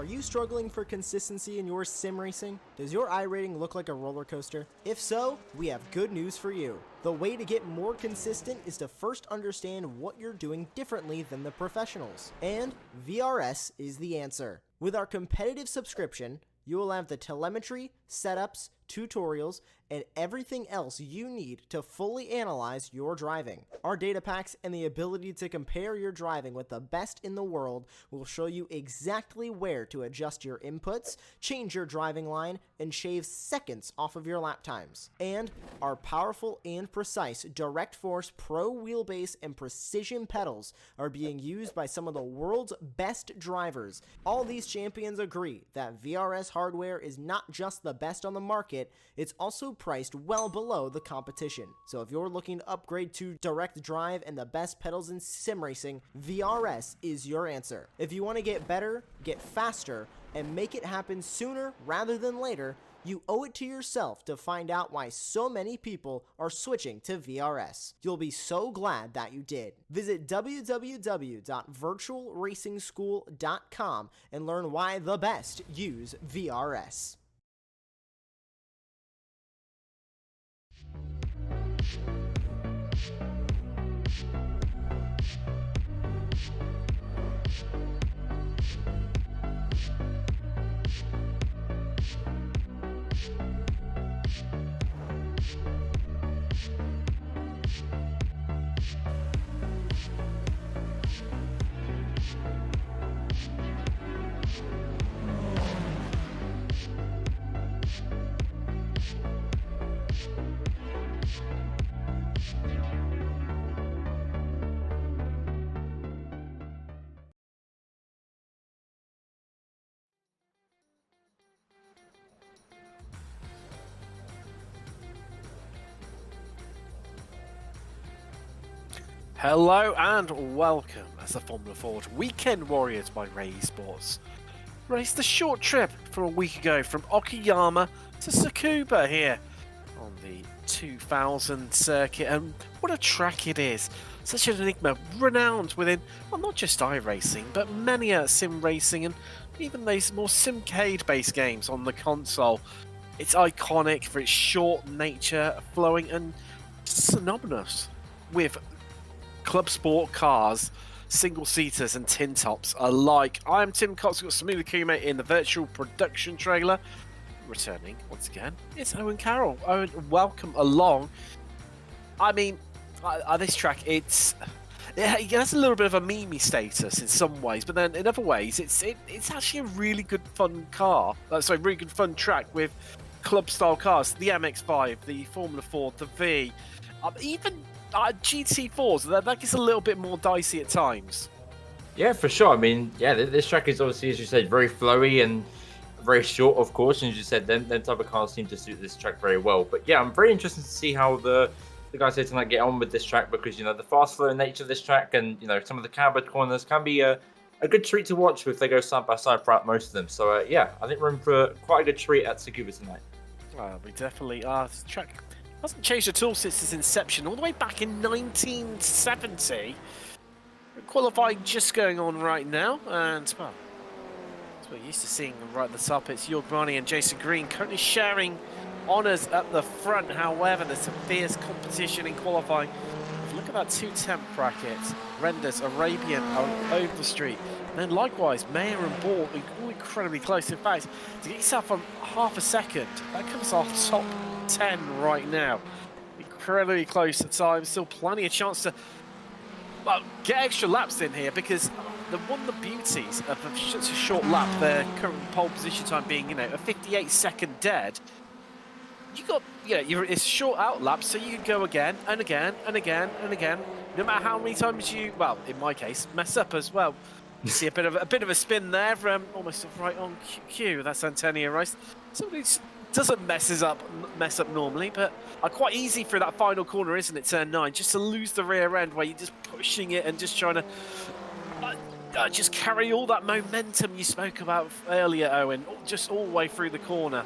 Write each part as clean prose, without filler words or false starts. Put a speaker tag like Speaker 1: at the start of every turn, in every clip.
Speaker 1: Are you struggling for consistency in your sim racing? Does your iRating look like a roller coaster? If so, we have good news for you. The way to get more consistent is to first understand what you're doing differently than the professionals. And VRS is the answer. With our competitive subscription, you will have the telemetry, setups, tutorials, and everything else you need to fully analyze your driving. Our data packs and the ability to compare your driving with the best in the world will show you exactly where to adjust your inputs, change your driving line, and shave seconds off of your lap times. And our powerful and precise Direct Force Pro wheelbase and precision pedals are being used by some of the world's best drivers. All these champions agree that VRS hardware is not just the best on the market, it's also priced well below the competition. So if you're looking to upgrade to direct drive and the best pedals in sim racing, VRS is your answer. If you want to get better, get faster, and make it happen sooner rather than later, you owe it to yourself to find out why so many people are switching to VRS. You'll be so glad that you did. Visit www.virtualracingschool.com and learn why the best use VRS.
Speaker 2: Hello and welcome as the Formula Ford Weekend Warriors by Ray Esports. Raced a short trip from a week ago from Okayama to Tsukuba here on the 2000 circuit, and what a track it is. Such an enigma, renowned within, well, not just iRacing, but many sim racing and even those more simcade based games on the console. It's iconic for its short nature, flowing and synonymous with club sport cars, single-seaters and tin tops alike. I'm Tim Cox, got Samula Kume in the virtual production trailer. Returning once again, it's Owen Carroll. Owen, welcome along. I mean, this track, it has a little bit of a meme status in some ways, but then in other ways, it's actually a really good fun car. Really good fun track with club-style cars. The MX-5, the Formula Ford, the V, even GT4s, that gets a little bit more dicey at times.
Speaker 3: Yeah, for sure. I mean, yeah, this track is obviously, as you said, very flowy and very short, of course. And as you said, them type of cars seem to suit this track very well. But yeah, I'm very interested to see how the guys here tonight get on with this track, because, you know, the fast flow nature of this track and, you know, some of the cambered corners can be a good treat to watch if they go side by side throughout most of them. So yeah, I think we're in for quite a good treat at Tsukuba tonight.
Speaker 2: We definitely are. This track hasn't changed at all since its inception, all the way back in 1970. Qualifying just going on right now, and well, as we're used to seeing right at the top, it's Jorg Marni and Jason Green currently sharing honours at the front. However, there's some fierce competition in qualifying. Look at that 210 bracket. Renders, Arabian are over the street. And then likewise, Mayer and Ball all incredibly close. In fact, to get yourself on half a second, that comes off top 10 right now. Incredibly close at times. Still plenty of chance to, well, get extra laps in here, because one of the beauties of such a short lap, their current pole position time being, you know, a 58-second dead. You got, you know, it's short out laps, so you can go again and again and again and again, no matter how many times you, well, in my case, mess up as well. You see a bit of a spin there from almost right on cue. That's Antonio Rice. Somebody doesn't mess up normally, but quite easy through that final corner, isn't it? Turn 9, just to lose the rear end where you're just pushing it and just trying to just carry all that momentum you spoke about earlier, Owen, just all the way through the corner.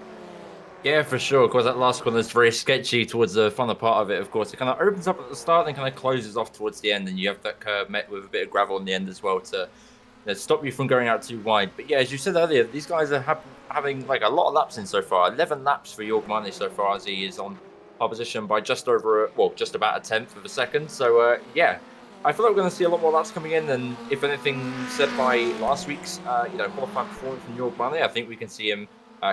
Speaker 3: Yeah, for sure. Of course, that last corner is very sketchy towards the final part of it. Of course, it kind of opens up at the start and kind of closes off towards the end, and you have that curve met with a bit of gravel in the end as well to, you stop you from going out too wide. But yeah, as you said earlier, these guys are having like a lot of laps in so far. 11 laps for Yorkmani so far, as he is on pole position by just about a tenth of a second. So yeah, I feel like we're going to see a lot more laps coming in. And if anything said by last week's qualifying performance from Yorkmani, I think we can see him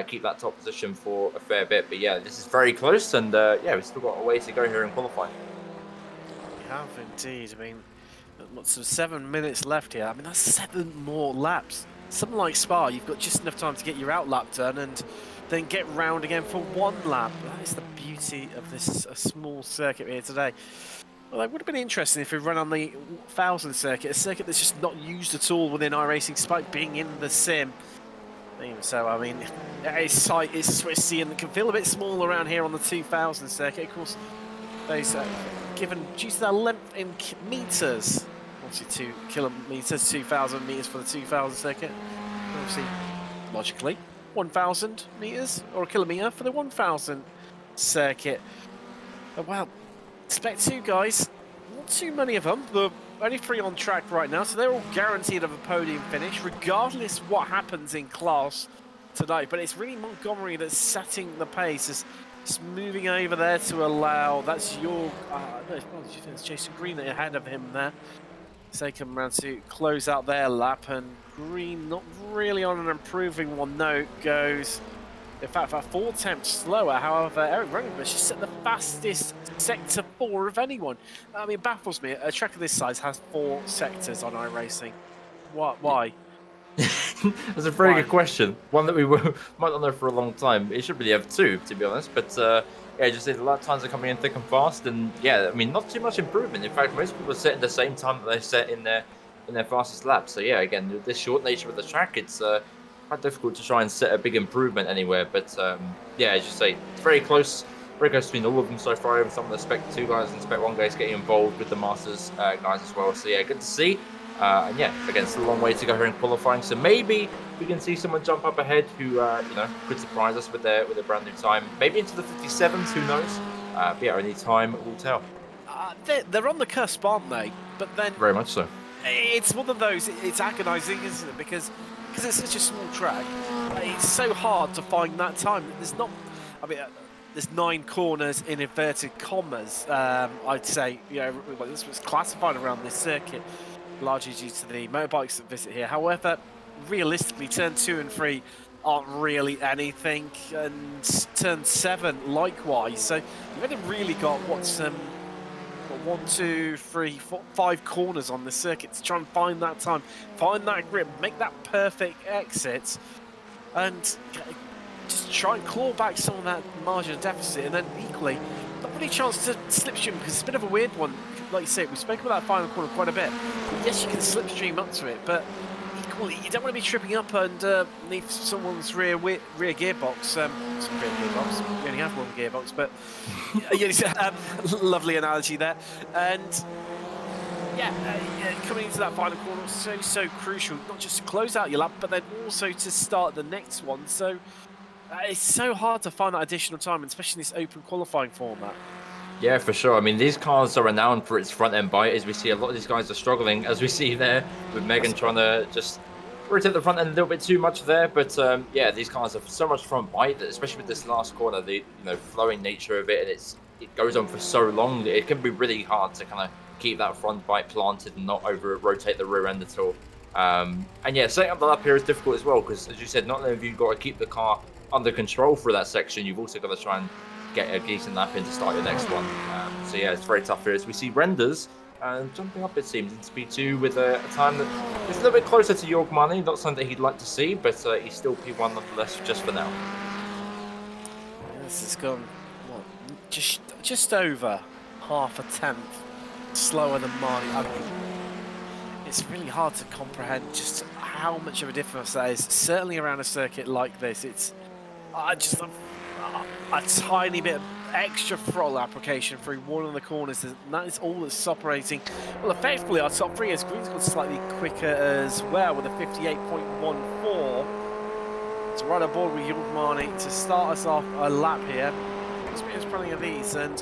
Speaker 3: keep that top position for a fair bit. But yeah, this is very close, and yeah, we've still got a way to go here in qualifying.
Speaker 2: We have indeed. I mean, what's 7 minutes left here? I mean, that's 7 more laps. Something like Spa, you've got just enough time to get your out lap done and then get round again for 1 lap. That is the beauty of this small circuit here today. Well, it would have been interesting if we run on the 1000 circuit, a circuit that's just not used at all within iRacing, despite being in the sim. So, I mean, its site is Swissy and it can feel a bit small around here on the 2000 circuit. Of course, those given due to their length in meters, obviously 2 kilometers, 2,000 meters for the 2000 circuit. Obviously, logically, 1,000 meters or a kilometer for the 1000 circuit. But wow, Spec 2 guys, not too many of them. The only 3 on track right now, so they're all guaranteed of a podium finish, regardless what happens in class tonight. But it's really Montgomery that's setting the pace. It's moving over there to allow. That's your. No, it's Jason Green ahead of him there. So they come around to close out their lap, and Green not really on an improving one. No, goes. In fact, about 4 tenths slower. However, Eric Rungenbush has set the fastest sector 4 of anyone. I mean, it baffles me. A track of this size has 4 sectors on iRacing. What? Why?
Speaker 3: That's a very good question. One that we might not know for a long time. It should really have 2, to be honest. But yeah, just say the lap times are coming in thick and fast, and yeah, I mean, not too much improvement. In fact, most people are setting the same time that they set in their fastest lap. So yeah, again, this short nature of the track, it's quite difficult to try and set a big improvement anywhere. But yeah, as you say, it's very close between all of them so far. Even some of the Spec 2 guys and Spec 1 guys getting involved with the Masters guys as well. So yeah, good to see. And yeah, again, it's a long way to go here in qualifying. So maybe we can see someone jump up ahead who could surprise us with their brand new time. Maybe into the 57s, who knows? But yeah, only time will tell.
Speaker 2: They're on the cusp, aren't they? But then
Speaker 3: very much so.
Speaker 2: It's one of those. It's agonising, isn't it? Because it's such a small track. It's so hard to find that time. There's not. I mean, there's 9 corners in inverted commas. I'd say this was classified around this circuit, largely due to the motorbikes that visit here. However, realistically, turn 2 and 3 aren't really anything, and turn 7 likewise. So you've only really got 1, 2, 3, 4, 5 corners on the circuit to try and find that time, find that grip, make that perfect exit, and just try and claw back some of that margin of deficit. And then equally, not really a chance to slipstream, because it's a bit of a weird one. Like you say, we spoke about that final corner quite a bit. Yes, you can slipstream up to it, but equally, you don't want to be tripping up underneath someone's rear gearbox. Rear gearbox. We only have 1 gearbox, but lovely analogy there. And yeah, coming into that final corner, so crucial, not just to close out your lap, but then also to start the next one. So it's so hard to find that additional time, especially in this open qualifying format.
Speaker 3: Yeah, for sure. I mean, these cars are renowned for its front-end bite, as we see a lot of these guys are struggling, as we see there with Megan trying to just rotate the front end a little bit too much there. But yeah, these cars have so much front bite, that especially with this last corner, the flowing nature of it, and it goes on for so long, it can be really hard to kind of keep that front bite planted and not over-rotate the rear end at all. And yeah, setting up the lap here is difficult as well, because as you said, not only have you got to keep the car under control for that section, you've also got to try and get a decent lap in to start your next one. So yeah, it's very tough here as we see Renders jumping up, it seems, in Speed 2 with a time that is a little bit closer to Yorkmani. Not something that he'd like to see, but he's still P1 nonetheless, just for now.
Speaker 2: This has gone, what, just over half a tenth slower than Marty. I mean, it's really hard to comprehend just how much of a difference that is. Certainly around a circuit like this, it's just a tiny bit of extra throttle application through one of the corners, and that is all that's separating. Well, effectively, our top 3 is Green's gone slightly quicker as well with a 58.14. So right on board with Yorkmani to start us off a lap here. There's plenty of these, and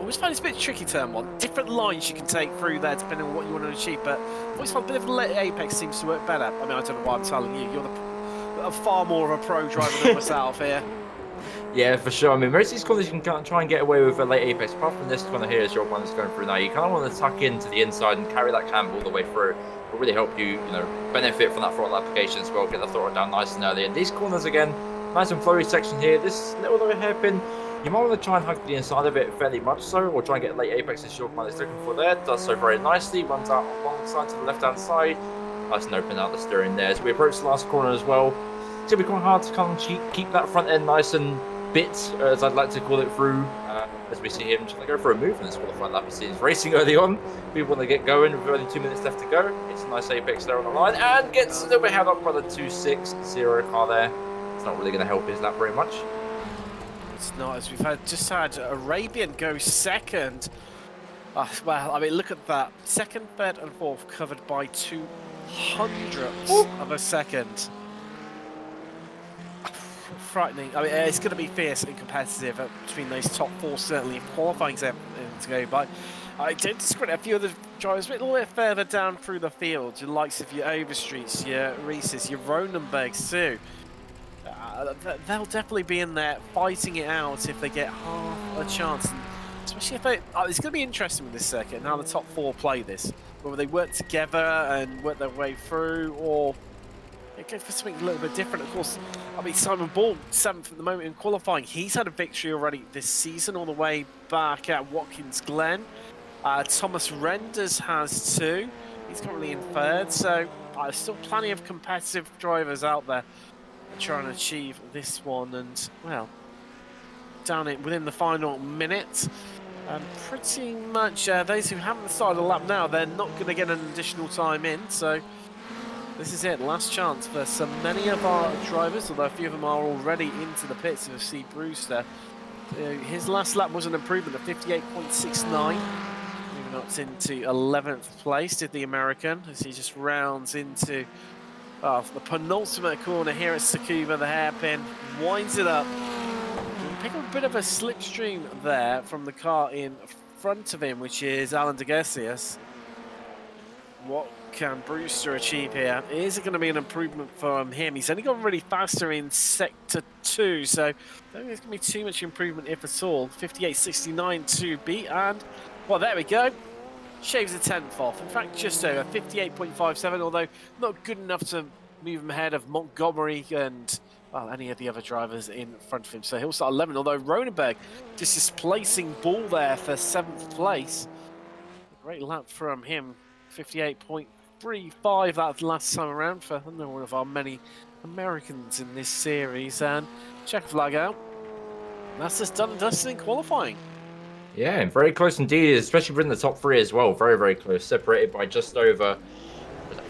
Speaker 2: always find it's a bit tricky turn 1. Different lines you can take through there depending on what you want to achieve, but I always find a bit of late apex seems to work better. I mean, I don't know why I'm telling you. You're far more of a pro driver than myself here.
Speaker 3: Yeah, for sure. I mean, most of these corners you can try and get away with a late apex. Apart from this corner here, as your one is going through now, you kind of want to tuck into the inside and carry that cam all the way through. It will really help you, benefit from that throttle application as well. Get the throttle down nice and early. And these corners again, nice and flowy section here. This little hairpin, you might want to try and hug the inside of it fairly much so, or try and get late apex as your one is looking for there. Does so very nicely. Runs out on one side to the left hand side. Nice and open out the steering there. As we approach the last corner as well, it's going to be quite hard to kind of keep that front end nice and bit, as I'd like to call it, through, as we see him trying to go for a move in this qualifying lap. He's racing early on. People want to get going with only 2 minutes left to go. It's a nice apex there on the line and gets a little bit held up by the 2.60 car there. It's not really going to help his lap very much.
Speaker 2: It's not, as we've just had Arabian go second. Well, I mean, look at that. Second, third, and fourth covered by 0.02 of a second. Frightening. I mean, it's going to be fierce and competitive between those top 4, certainly, if qualifying's to go by. I don't discredit a few of the drivers a little bit further down through the field, your likes of your Overstreets, your Reeses, your Ronenbergs too. They'll definitely be in there fighting it out if they get half a chance. And especially if they... it's going to be interesting with this circuit and how the top 4 play this. Whether they work together and work their way through, or they go for something a little bit different. Of course, I mean, Simon Ball, 7th at the moment in qualifying. He's had a victory already this season all the way back at Watkins Glen. Thomas Renders has too. He's currently in 3rd, so still plenty of competitive drivers out there trying to achieve this one. And, well, down it within the final minute. Pretty much those who haven't started a lap now, they're not going to get an additional time in, so this is it, last chance for so many of our drivers, although a few of them are already into the pits of C. Brewster. His last lap was an improvement of 58.69, moving up into 11th place, did the American, as he just rounds into the penultimate corner here at Tsukuba, the hairpin, winds it up. Pick up a bit of a slipstream there from the car in front of him, which is Alan de Garcias. What can Brewster achieve here? Is it going to be an improvement from him? He's only gone really faster in Sector 2, so I don't think there's going to be too much improvement, if at all. 58.69 to beat, and, well, there we go. Shaves a 10th off. In fact, just over 58.57, although not good enough to move him ahead of Montgomery and, well, any of the other drivers in front of him. So he'll start 11th, although Ronenberg just displacing Ball there for 7th place. Great lap from him. 58.35 that last time around for one of our many Americans in this series. And checker flag out. That's just done and dusted in qualifying.
Speaker 3: Yeah, and very close indeed, especially within the top 3 as well. Very, very close, separated by just over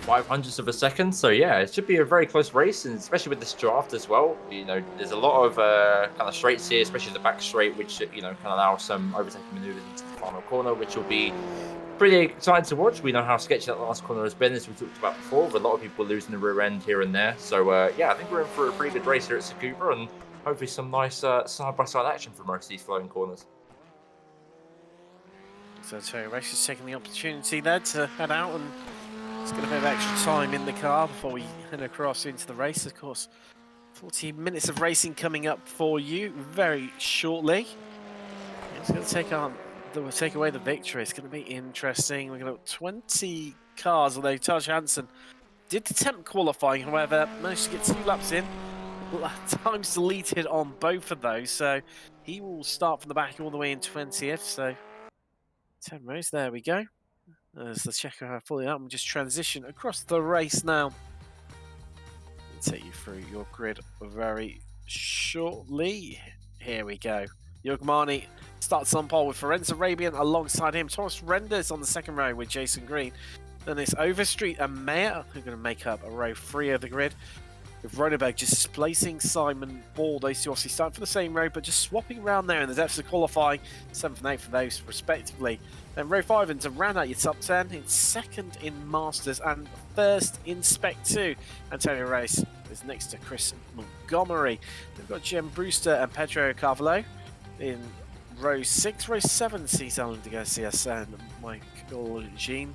Speaker 3: 0.05 of a second. So yeah, it should be a very close race, and especially with this draft as well. There's a lot of kind of straights here, especially the back straight, which can allow some overtaking maneuvers into the final corner, which will be pretty exciting to watch. We know how sketchy that last corner has been, as we talked about before, with a lot of people losing the rear end here and there. So yeah, I think we're in for a pretty good race here at Tsukuba, and hopefully some nice side-by-side action for most of these flowing corners.
Speaker 2: So Terry Race is taking the opportunity there to head out and just get a bit of extra time in the car before we head across into the race. Of course, 40 minutes of racing coming up for you very shortly. It's going to take away the victory. It's going to be interesting. We're going to have 20 cars, although Taj Hansen did attempt qualifying, however, managed to get 2 laps in. Times deleted on both of those, so he will start from the back all the way in 20th. So 10 rows, there we go. As the checker fully up, and just transition across the race now. I'll take you through your grid very shortly. Here we go. Yogmani starts on pole with Ferenc Arabian alongside him. Thomas Renders on the 2nd row with Jason Green. Then it's Overstreet and Mayer who are going to make up a row 3 of the grid. With Ronenberg just displacing Simon Ball. Those two obviously start for the same row, but just swapping around there in the depths of qualifying. 7th and 8th for those, respectively. Then row 5, and to round out your top 10, it's 2nd in Masters and 1st in Spec 2. Antonio Race is next to Chris Montgomery. We've got Jim Brewster and Pedro Carvalho in row 6, row 7 sees Alan de Garcias and Michael Jean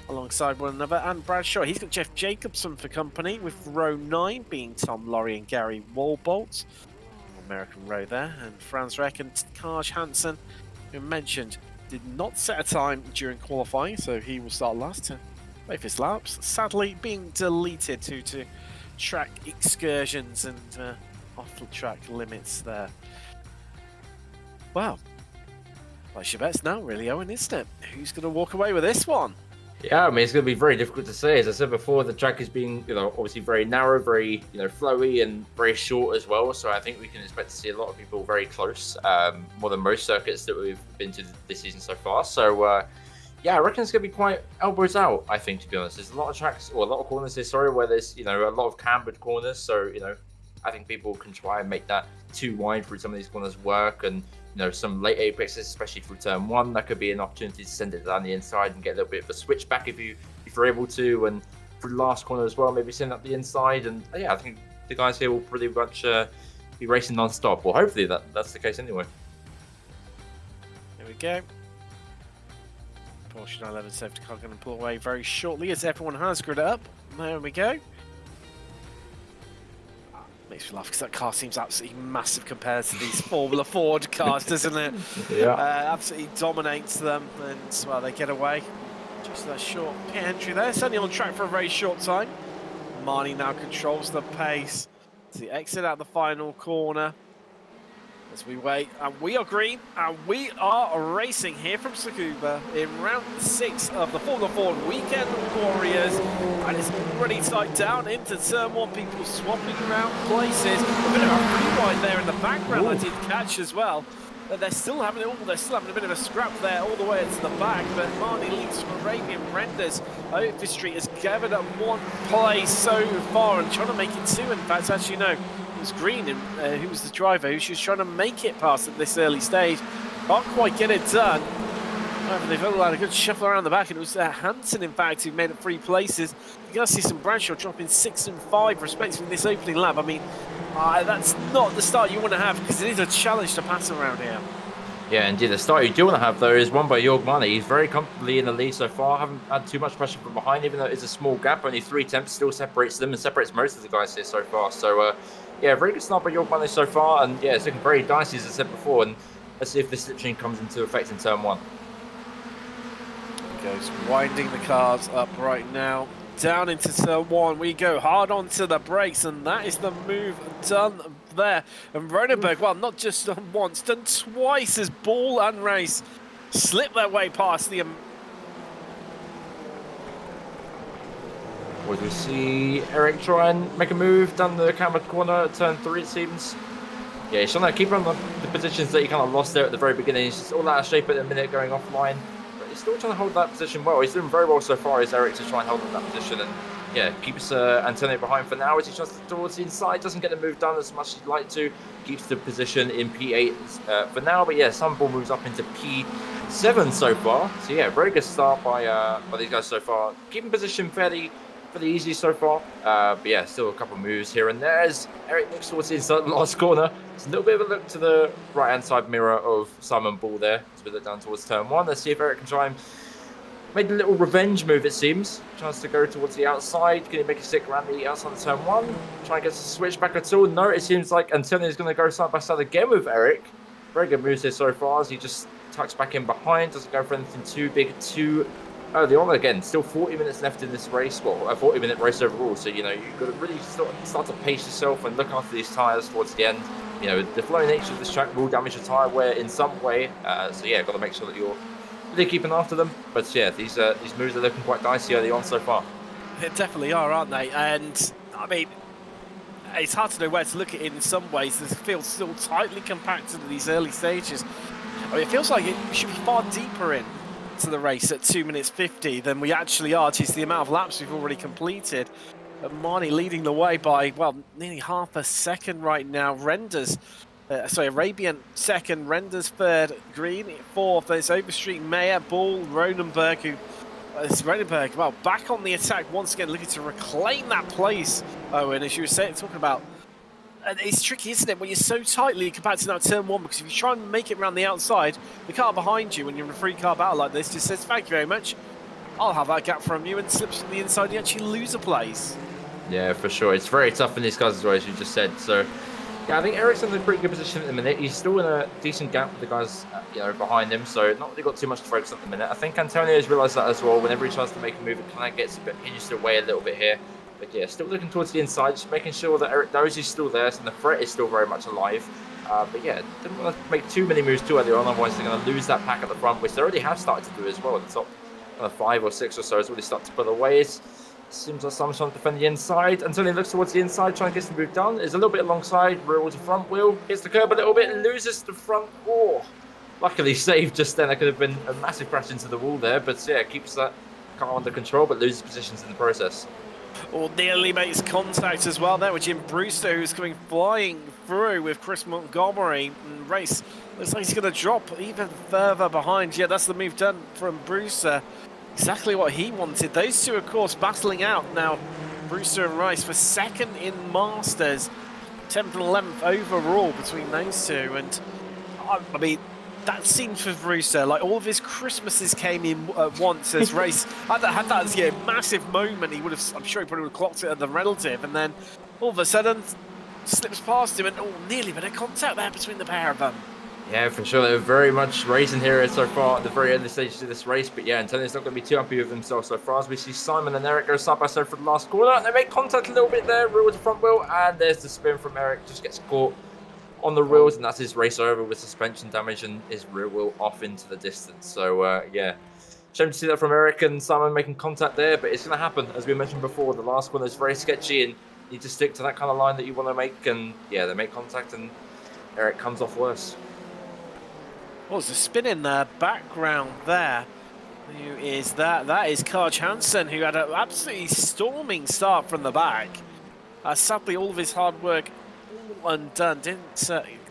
Speaker 2: alongside one another, and Bradshaw, he's got Jeff Jacobson for company, with row 9 being Tom Laurie and Gary Walbolt. American row there, and Franz Reck and Kaj Hansen, who mentioned, did not set a time during qualifying, so he will start last to both his laps, sadly being deleted due to track excursions and off-track limits there. Wow. Place your bets now, really, Owen, isn't it? Who's going to walk away with this one?
Speaker 3: Yeah, I mean, it's going to be very difficult to say. As I said before, the track is being, obviously very narrow, very, flowy and very short as well. So I think we can expect to see a lot of people very close, more than most circuits that we've been to this season so far. So, yeah, I reckon it's going to be quite elbows out, I think, to be honest. There's a lot of tracks, or a lot of corners here, sorry, where there's, a lot of cambered corners. So, I think people can try and make that too wide for some of these corners work. And, some late apexes, especially through turn 1, that could be an opportunity to send it down the inside and get a little bit of a switch back if you're able to. And for the last corner as well, maybe send up the inside. And yeah, I think the guys here will pretty much be racing non-stop. Well, hopefully that's the case anyway.
Speaker 2: Here we go. Porsche 911 safety car going to pull away very shortly as everyone has grid up. There we go. Makes me laugh because that car seems absolutely massive compared to these Formula Ford cars, doesn't it?
Speaker 3: Yeah.
Speaker 2: Absolutely dominates them, and well, they get away. Just that short pit entry there. It's only on track for a very short time. Marnie now controls the pace to the exit out the final corner. As we wait, and we are green, and we are racing here from Tsukuba in round 6 of the Formula Ford Weekend Warriors, and it's already tight down into turn 1. People swapping around places. A bit of a free ride there in the background. I did catch as well. They're still having it all. They're still having a bit of a scrap there all the way into the back. But Marnie leads from Arabian Renders. Oak Street has gathered at 1 place so far and trying to make it 2. In fact, actually no. Green, who was the driver, who she was trying to make it past at this early stage. Can't quite get it done. However, they've all had a good shuffle around the back, and it was Hansen, in fact, who made it 3 places. You're going to see some Bradshaw dropping 6 and 5, respectively, in this opening lap. I mean, that's not the start you want to have, because it is a challenge to pass around here.
Speaker 3: Yeah, indeed. The start you do want to have, though, is one by Jorg Marnie. He's very comfortably in the lead so far. Haven't had too much pressure from behind, even though it's a small gap. Only 3 attempts still separates them and separates most of the guys here so far. So, yeah, very good start by Jorg Marnie so far. And, yeah, it's looking very dicey, as I said before. And let's see if this slip chain comes into effect in turn 1.
Speaker 2: Goes winding the cars up right now. Down into turn 1. We go hard onto the brakes, and that is the move done there. And Ronenberg, well, not just done once, done twice as Ball and Race slip their way past the...
Speaker 3: Would we see Eric try and make a move down the camera corner at turn 3, it seems? Yeah, he's trying to keep on the positions that he kind of lost there at the very beginning. He's just all out of shape at the minute, going offline. But he's still trying to hold that position well. He's doing very well so far, is Eric, to try and hold on that position. And yeah, keeps Antonio behind for now as he tries towards the inside. Doesn't get the move done as much as he'd like to. Keeps the position in P8 for now. But yeah, some ball moves up into P7 so far. So yeah, very good start by these guys so far. Keeping position fairly easy so far. But yeah, still a couple of moves here and there as Eric looks towards the inside last corner. It's a little bit of a look to the right-hand side mirror of Simon Ball there as we look down towards turn 1. Let's see if Eric can try and make a little revenge move, it seems. Chance to go towards the outside. Can he make a stick around the outside of turn 1? Try and get the switch back at all. No, it seems like Antonio's going to go side by side again with Eric. Very good moves here so far as he just tucks back in behind. Doesn't go for anything too big, too early on. Again, still 40 minutes left in this race. Well, a 40-minute race overall. So, you've got to really start to pace yourself and look after these tyres towards the end. The flow nature of this track will damage your tyre wear in some way. So, yeah, got to make sure that you're really keeping after them. But yeah, these moves are looking quite dicey early on so far.
Speaker 2: They definitely are, aren't they? And I mean, it's hard to know where to look at it in some ways. This feels still tightly compacted at these early stages. I mean, it feels like it should be far deeper in to the race at 2 minutes 50 than we actually are. It's the amount of laps we've already completed. And Marnie leading the way by, well, nearly half a second right now. Arabian second, Renders third, Green fourth. There's Overstreet, Mayer, Ball, Ronenberg, who Ronenberg, well, back on the attack once again, looking to reclaim that place. Oh, and as you were saying, talking about And it's tricky, isn't it, when you're so tightly compared to that turn one, because if you try and make it around the outside, the car behind you when you're in a free car battle like this just says, thank you very much, I'll have that gap from you, and slips from the inside, you actually lose a place.
Speaker 3: Yeah, for sure. It's very tough in these cars as well, as you just said. So, yeah, I think Eric's in a pretty good position at the minute. He's still in a decent gap with the guys, behind him. So, not really got too much to focus on at the minute. I think Antonio's realised that as well. Whenever he tries to make a move, it kind of gets a bit hinged away a little bit here. But yeah, still looking towards the inside, just making sure that Eric knows he's still there, so the threat is still very much alive. But yeah, didn't want to make too many moves too early on, otherwise they're going to lose that pack at the front, which they already have started to do as well. At the top 5 or 6 or so has already started to pull away. It seems like someone's trying to defend the inside. Until he looks towards the inside, trying to get some move done. Is a little bit alongside, rear wheel to front wheel, hits the curb a little bit and loses the front. Oh, luckily saved just then. That could have been a massive crash into the wall there, but yeah, keeps that car under control, but loses positions in the process.
Speaker 2: Or nearly makes contact as well there with Jim Brewster, who's coming flying through with Chris Montgomery. And race looks like he's going to drop even further behind. Yeah, that's the move done from Brewster. Exactly what he wanted. Those two, of course, battling out now. Brewster and Rice for second in Masters. 10th and 11th overall between those two. And, I mean, that seemed for Brewster, like all of his Christmases came in at once as Race had that as massive moment. He would have, I'm sure he probably would have clocked it at the relative, and then all of a sudden slips past him, and nearly been a contact there between the pair of them.
Speaker 3: Yeah, for sure. They were very much racing here so far at the very early stages of this race. But yeah, Antonio's not going to be too happy with himself so far, as we see Simon and Eric go side by side for the last corner. They make contact a little bit there, rear to front wheel, and there's the spin from Eric. Just gets caught on the rails, and that's his race over with suspension damage and his rear wheel off into the distance. So yeah, shame to see that from Eric and Simon making contact there, but it's going to happen. As we mentioned before, the last one is very sketchy, and you need to stick to that kind of line that you want to make. And yeah, they make contact, and Eric comes off worse.
Speaker 2: Well, there's a spin in the background there. Who is that? That is Karj Hansen, who had an absolutely storming start from the back. Sadly, all of his hard work undone. Didn't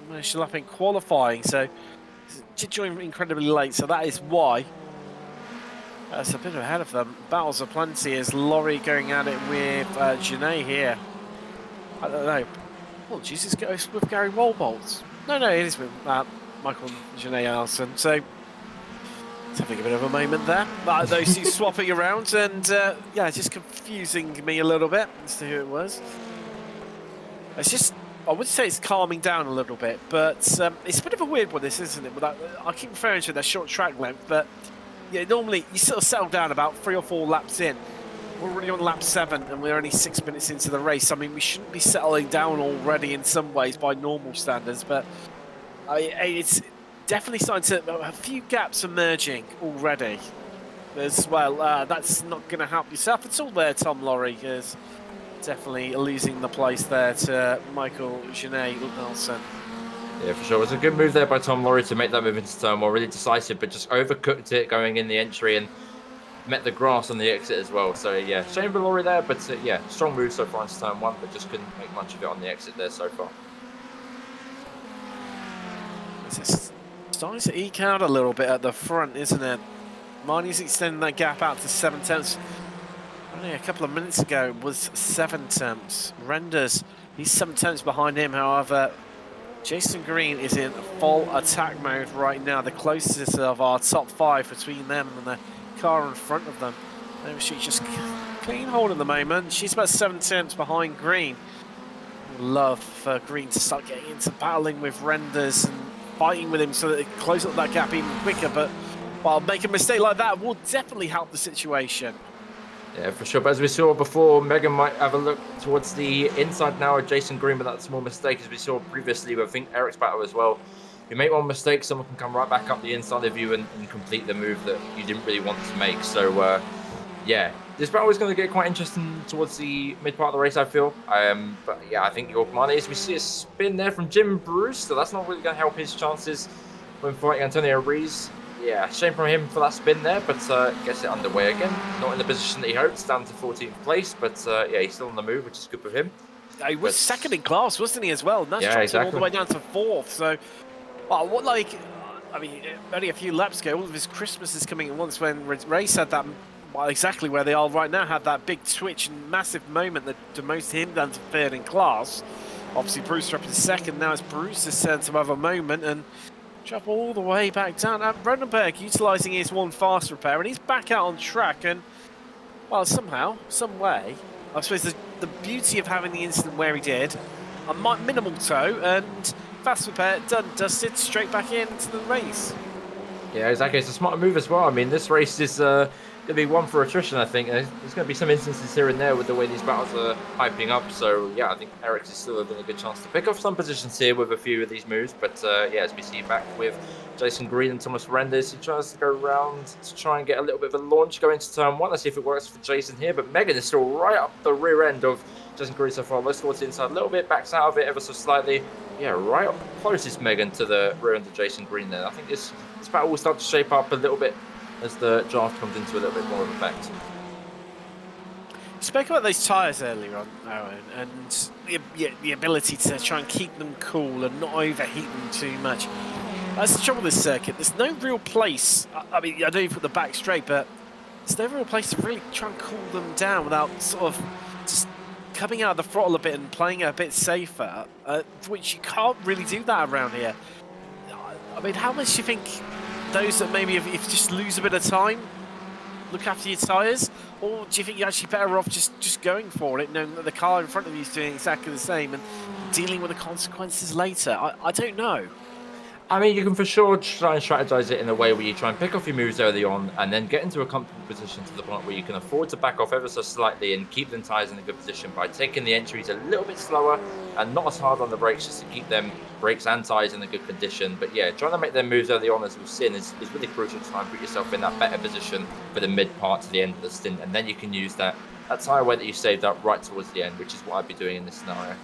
Speaker 2: manage to lap in qualifying, so did join incredibly late. So that is why it's a bit ahead of them. Battles are plenty as Laurie going at it with Janae here. I don't know. Oh, Jesus, goes with Gary Wolbolt. No, it is with Michael and Janae Allison. So it's having a bit of a moment there. Those two swapping around, and yeah, just confusing me a little bit as to who it was. It's just, I would say it's calming down a little bit, but it's a bit of a weird one, this, isn't it? I keep referring to that short track length, but yeah, normally you sort of settle down about 3 or 4 laps in. We're already on lap 7, and we're only 6 minutes into the race. I mean, we shouldn't be settling down already in some ways by normal standards, but it's definitely starting to, a few gaps emerging already as well. That's not going to help yourself at all there, Tom Laurie, is definitely losing the place there to Michael Janae Nelson.
Speaker 3: Yeah, for sure. It was a good move there by Tom Laurie to make that move into turn 1, really decisive, but just overcooked it going in the entry and met the grass on the exit as well. So yeah, shame for Laurie there, but yeah, strong move so far into turn 1, but just couldn't make much of it on the exit there so far.
Speaker 2: It's starting to eke out a little bit at the front, isn't it? Marnie's extending that gap out to 7 tenths. Only a couple of minutes ago it was 7 tenths. Renders, he's 7 tenths behind him. However, Jason Green is in full attack mode right now. The closest of our top 5 between them and the car in front of them. Maybe she's just clean hold at the moment. She's about 7 tenths behind Green. Love for Green to start getting into battling with Renders and fighting with him so that they close up that gap even quicker. But while making a mistake like that will definitely help the situation.
Speaker 3: Yeah, for sure. But as we saw before, Megan might have a look towards the inside now of Jason Green, but that's a small mistake, as we saw previously with, I think, Eric's battle as well. You make one mistake, someone can come right back up the inside of you and complete the move that you didn't really want to make. So, yeah, this battle is going to get quite interesting towards the mid part of the race, I feel. But, yeah, I think your money is we see a spin there from Jim Brewster. That's not really going to help his chances when fighting Antonio Rees. Yeah, shame from him for that spin there, but gets it underway again. Not in the position that he hoped, down to 14th place, but yeah, he's still on the move, which is good for him.
Speaker 2: He was second in class, wasn't he, as well? And that's dropped him all the way down to 4th. So, well, I mean, only a few laps ago, all of his Christmas is coming at once when Race had that, well, exactly where they are right now, had that big twitch and massive moment that demoted him down to 3rd in class. Obviously, Brewster up in second. Now it's Brewster's turn to have a moment and drop all the way back down. Brandenburg utilising his one fast repair, and he's back out on track. And, well, somehow, some way, I suppose the beauty of having the incident where he did, a minimal tow, and fast repair, done, dusted, straight back into the race.
Speaker 3: Yeah, exactly. It's a smart move as well. I mean, this race is going to be one for attrition, I think. There's going to be some instances here and there with the way these battles are hyping up. So, yeah, I think Eric's is still having a good chance to pick off some positions here with a few of these moves. But, yeah, as we see back with Jason Green and Thomas Renders, he tries to go around to try and get a little bit of a launch going into turn one. Let's see if it works for Jason here. But Megan is still right up the rear end of Jason Green so far. Let's towards the inside a little bit, backs out of it ever so slightly. Yeah, right up closest, Megan, to the rear end of Jason Green there. I think this battle will start to shape up a little bit as the draft comes into a little bit more of effect.
Speaker 2: You spoke about those tyres earlier on, Aaron, and the ability to try and keep them cool and not overheat them too much. That's the trouble with this circuit. There's no real place. I mean, I know you put the back straight, but there's no real place to really try and cool them down without sort of just coming out of the throttle a bit and playing it a bit safer, which you can't really do that around here. I mean, how much do you think those that maybe if you just lose a bit of time, look after your tyres, or do you think you're actually better off just going for it, knowing that the car in front of you is doing exactly the same and dealing with the consequences later? I don't know.
Speaker 3: I mean, you can for sure try and strategize it in a way where you try and pick off your moves early on and then get into a comfortable position to the point where you can afford to back off ever so slightly and keep them tyres in a good position by taking the entries a little bit slower and not as hard on the brakes, just to keep them brakes and tyres in a good condition. But yeah, trying to make their moves early on, as we've seen, is really crucial to try and put yourself in that better position for the mid part to the end of the stint, and then you can use that tyre weight that you saved up right towards the end, which is what I'd be doing in this scenario.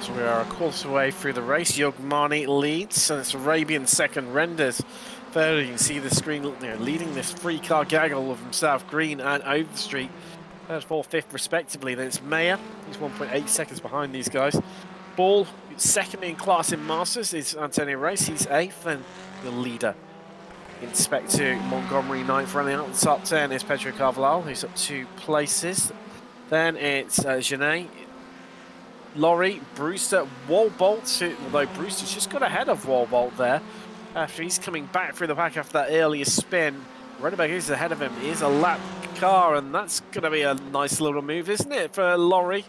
Speaker 2: So we are a quarter away through the race. Yogmani leads, and it's Arabian second. Renders third. You can see the screen leading this three-car gaggle of himself, Green and Overstreet. Third, fourth, fifth, respectively. Then it's Mayer. He's 1.8 seconds behind these guys. Ball, second in class in Masters, is Antonio Race. He's eighth, and the leader. Inspector Montgomery, ninth. Running out the top 10 is Pedro Carvalho, who's up 2 places. Then it's Genet, Laurie, Brewster, Walbolt, although Brewster's just got ahead of Walbolt there after he's coming back through the pack after that earlier spin. Renneberg is ahead of him. He is a lap car, and that's going to be a nice little move, isn't it, for Laurie?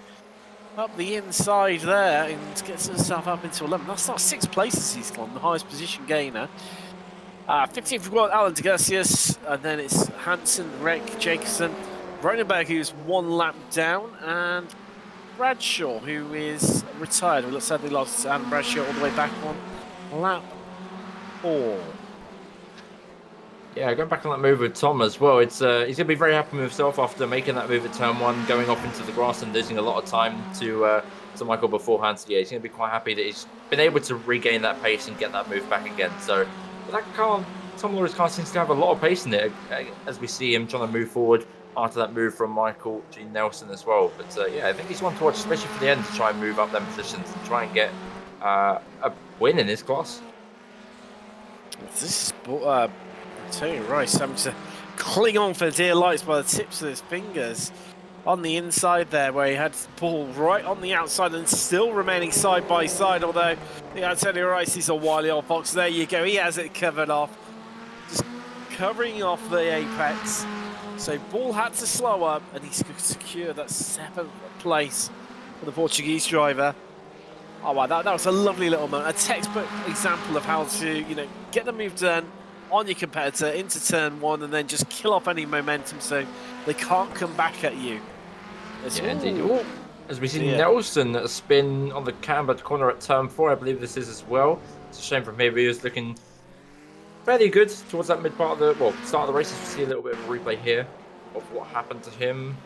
Speaker 2: Up the inside there and gets himself up into 11. That's not 6 places he's gone, the highest position gainer. 15th we've got Alan DeGarcias, and then it's Hansen, Reck, Jacobson, Ronenberg, who's 1 lap down, and Bradshaw, who is retired. We sadly lost Adam Bradshaw all the way back on lap 4.
Speaker 3: Yeah, going back on that move with Tom as well, it's he's going to be very happy with himself after making that move at turn 1, going off into the grass and losing a lot of time to Michael beforehand. So yeah, he's going to be quite happy that he's been able to regain that pace and get that move back again. So that car, Tom Laurie's car seems to have a lot of pace in it, as we see him trying to move forward after that move from Michael G. Nelson as well. But yeah, I think he's one to watch, especially for the end, to try and move up them positions and try and get a win in this class.
Speaker 2: This is Tony Rice having to cling on for dear life by the tips of his fingers on the inside there, where he had the ball right on the outside and still remaining side by side, although Tony Rice is a wily old fox. There you go, he has it covered off, just covering off the apex. So Ball had to slow up, and he's secure that 7th place for the Portuguese driver. Oh wow, that was a lovely little moment, a textbook example of how to get the move done on your competitor into turn 1 and then just kill off any momentum so they can't come back at you.
Speaker 3: Yeah, indeed. Ooh. As we see Nelson spin on the cambered corner at turn 4, I believe this is as well. It's a shame from here, but he was looking fairly good towards that mid part of the start of the race. As we see a little bit of a replay here of what happened to him.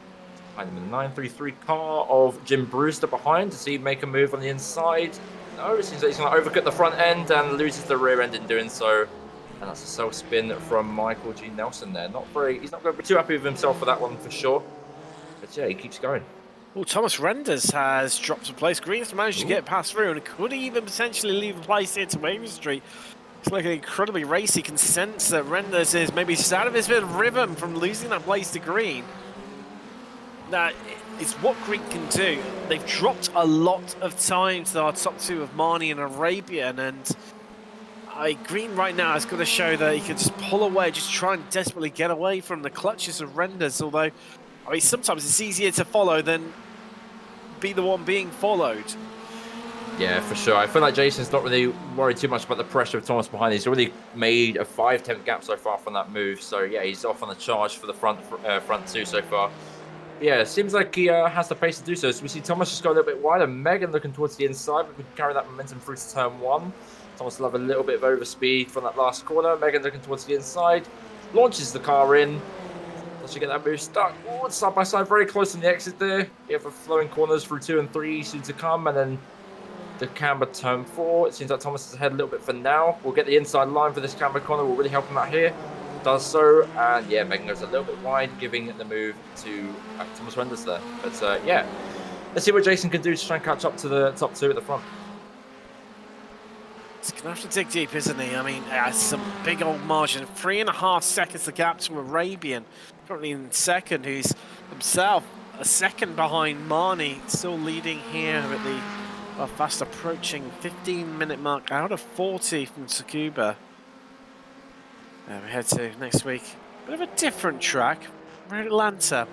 Speaker 3: Behind him in the 933 car of Jim Brewster behind. Does he make a move on the inside? No, it seems like he's going to overcut the front end and loses the rear end in doing so. And that's a self-spin from Michael G. Nelson there. He's not going to be too happy with himself for that one for sure. But yeah, he keeps going.
Speaker 2: Well, Thomas Renders has dropped a place. Green's managed to get past through and could even potentially leave a place here to Wavy Street. It's looking incredibly racy. Can sense that Renders is maybe just out of his bit of rhythm from losing that place to Green. Now, it's what Green can do. They've dropped a lot of time to our top two of Marnie and Arabian, and Green right now has got to show that he can just pull away, just try and desperately get away from the clutches of Renders. Although, I mean, sometimes it's easier to follow than be the one being followed.
Speaker 3: Yeah, for sure. I feel like Jason's not really worried too much about the pressure of Thomas behind. He's already made a 5-10 gap so far from that move. So yeah, he's off on the charge for the front two so far. Yeah, it seems like he has the pace to do so. So we see Thomas just go a little bit wider. Megan looking towards the inside, but we can carry that momentum through to turn 1. Thomas will have a little bit of overspeed from that last corner. Megan looking towards the inside, launches the car in. Does she get that move stuck? Oh, it's side by side, very close on the exit there. You have the flowing corners through 2 and 3 soon to come, and then the camber turn 4. It seems like Thomas is ahead a little bit for now. We'll get the inside line for this camber corner. We'll really help him out here. Does so, and yeah, Megan goes a little bit wide, giving the move to Thomas Renders there. But yeah, let's see what Jason can do to try and catch up to the top 2 at the front.
Speaker 2: He's going to have to dig deep, isn't he? I mean, that's some big old margin. 3.5 seconds the gap to Arabian, currently in second, who's himself a second behind Marnie, still leading here at the fast approaching 15-minute mark out of 40 from Tsukuba. We head to next week. Bit of a different track. We're in Atlanta.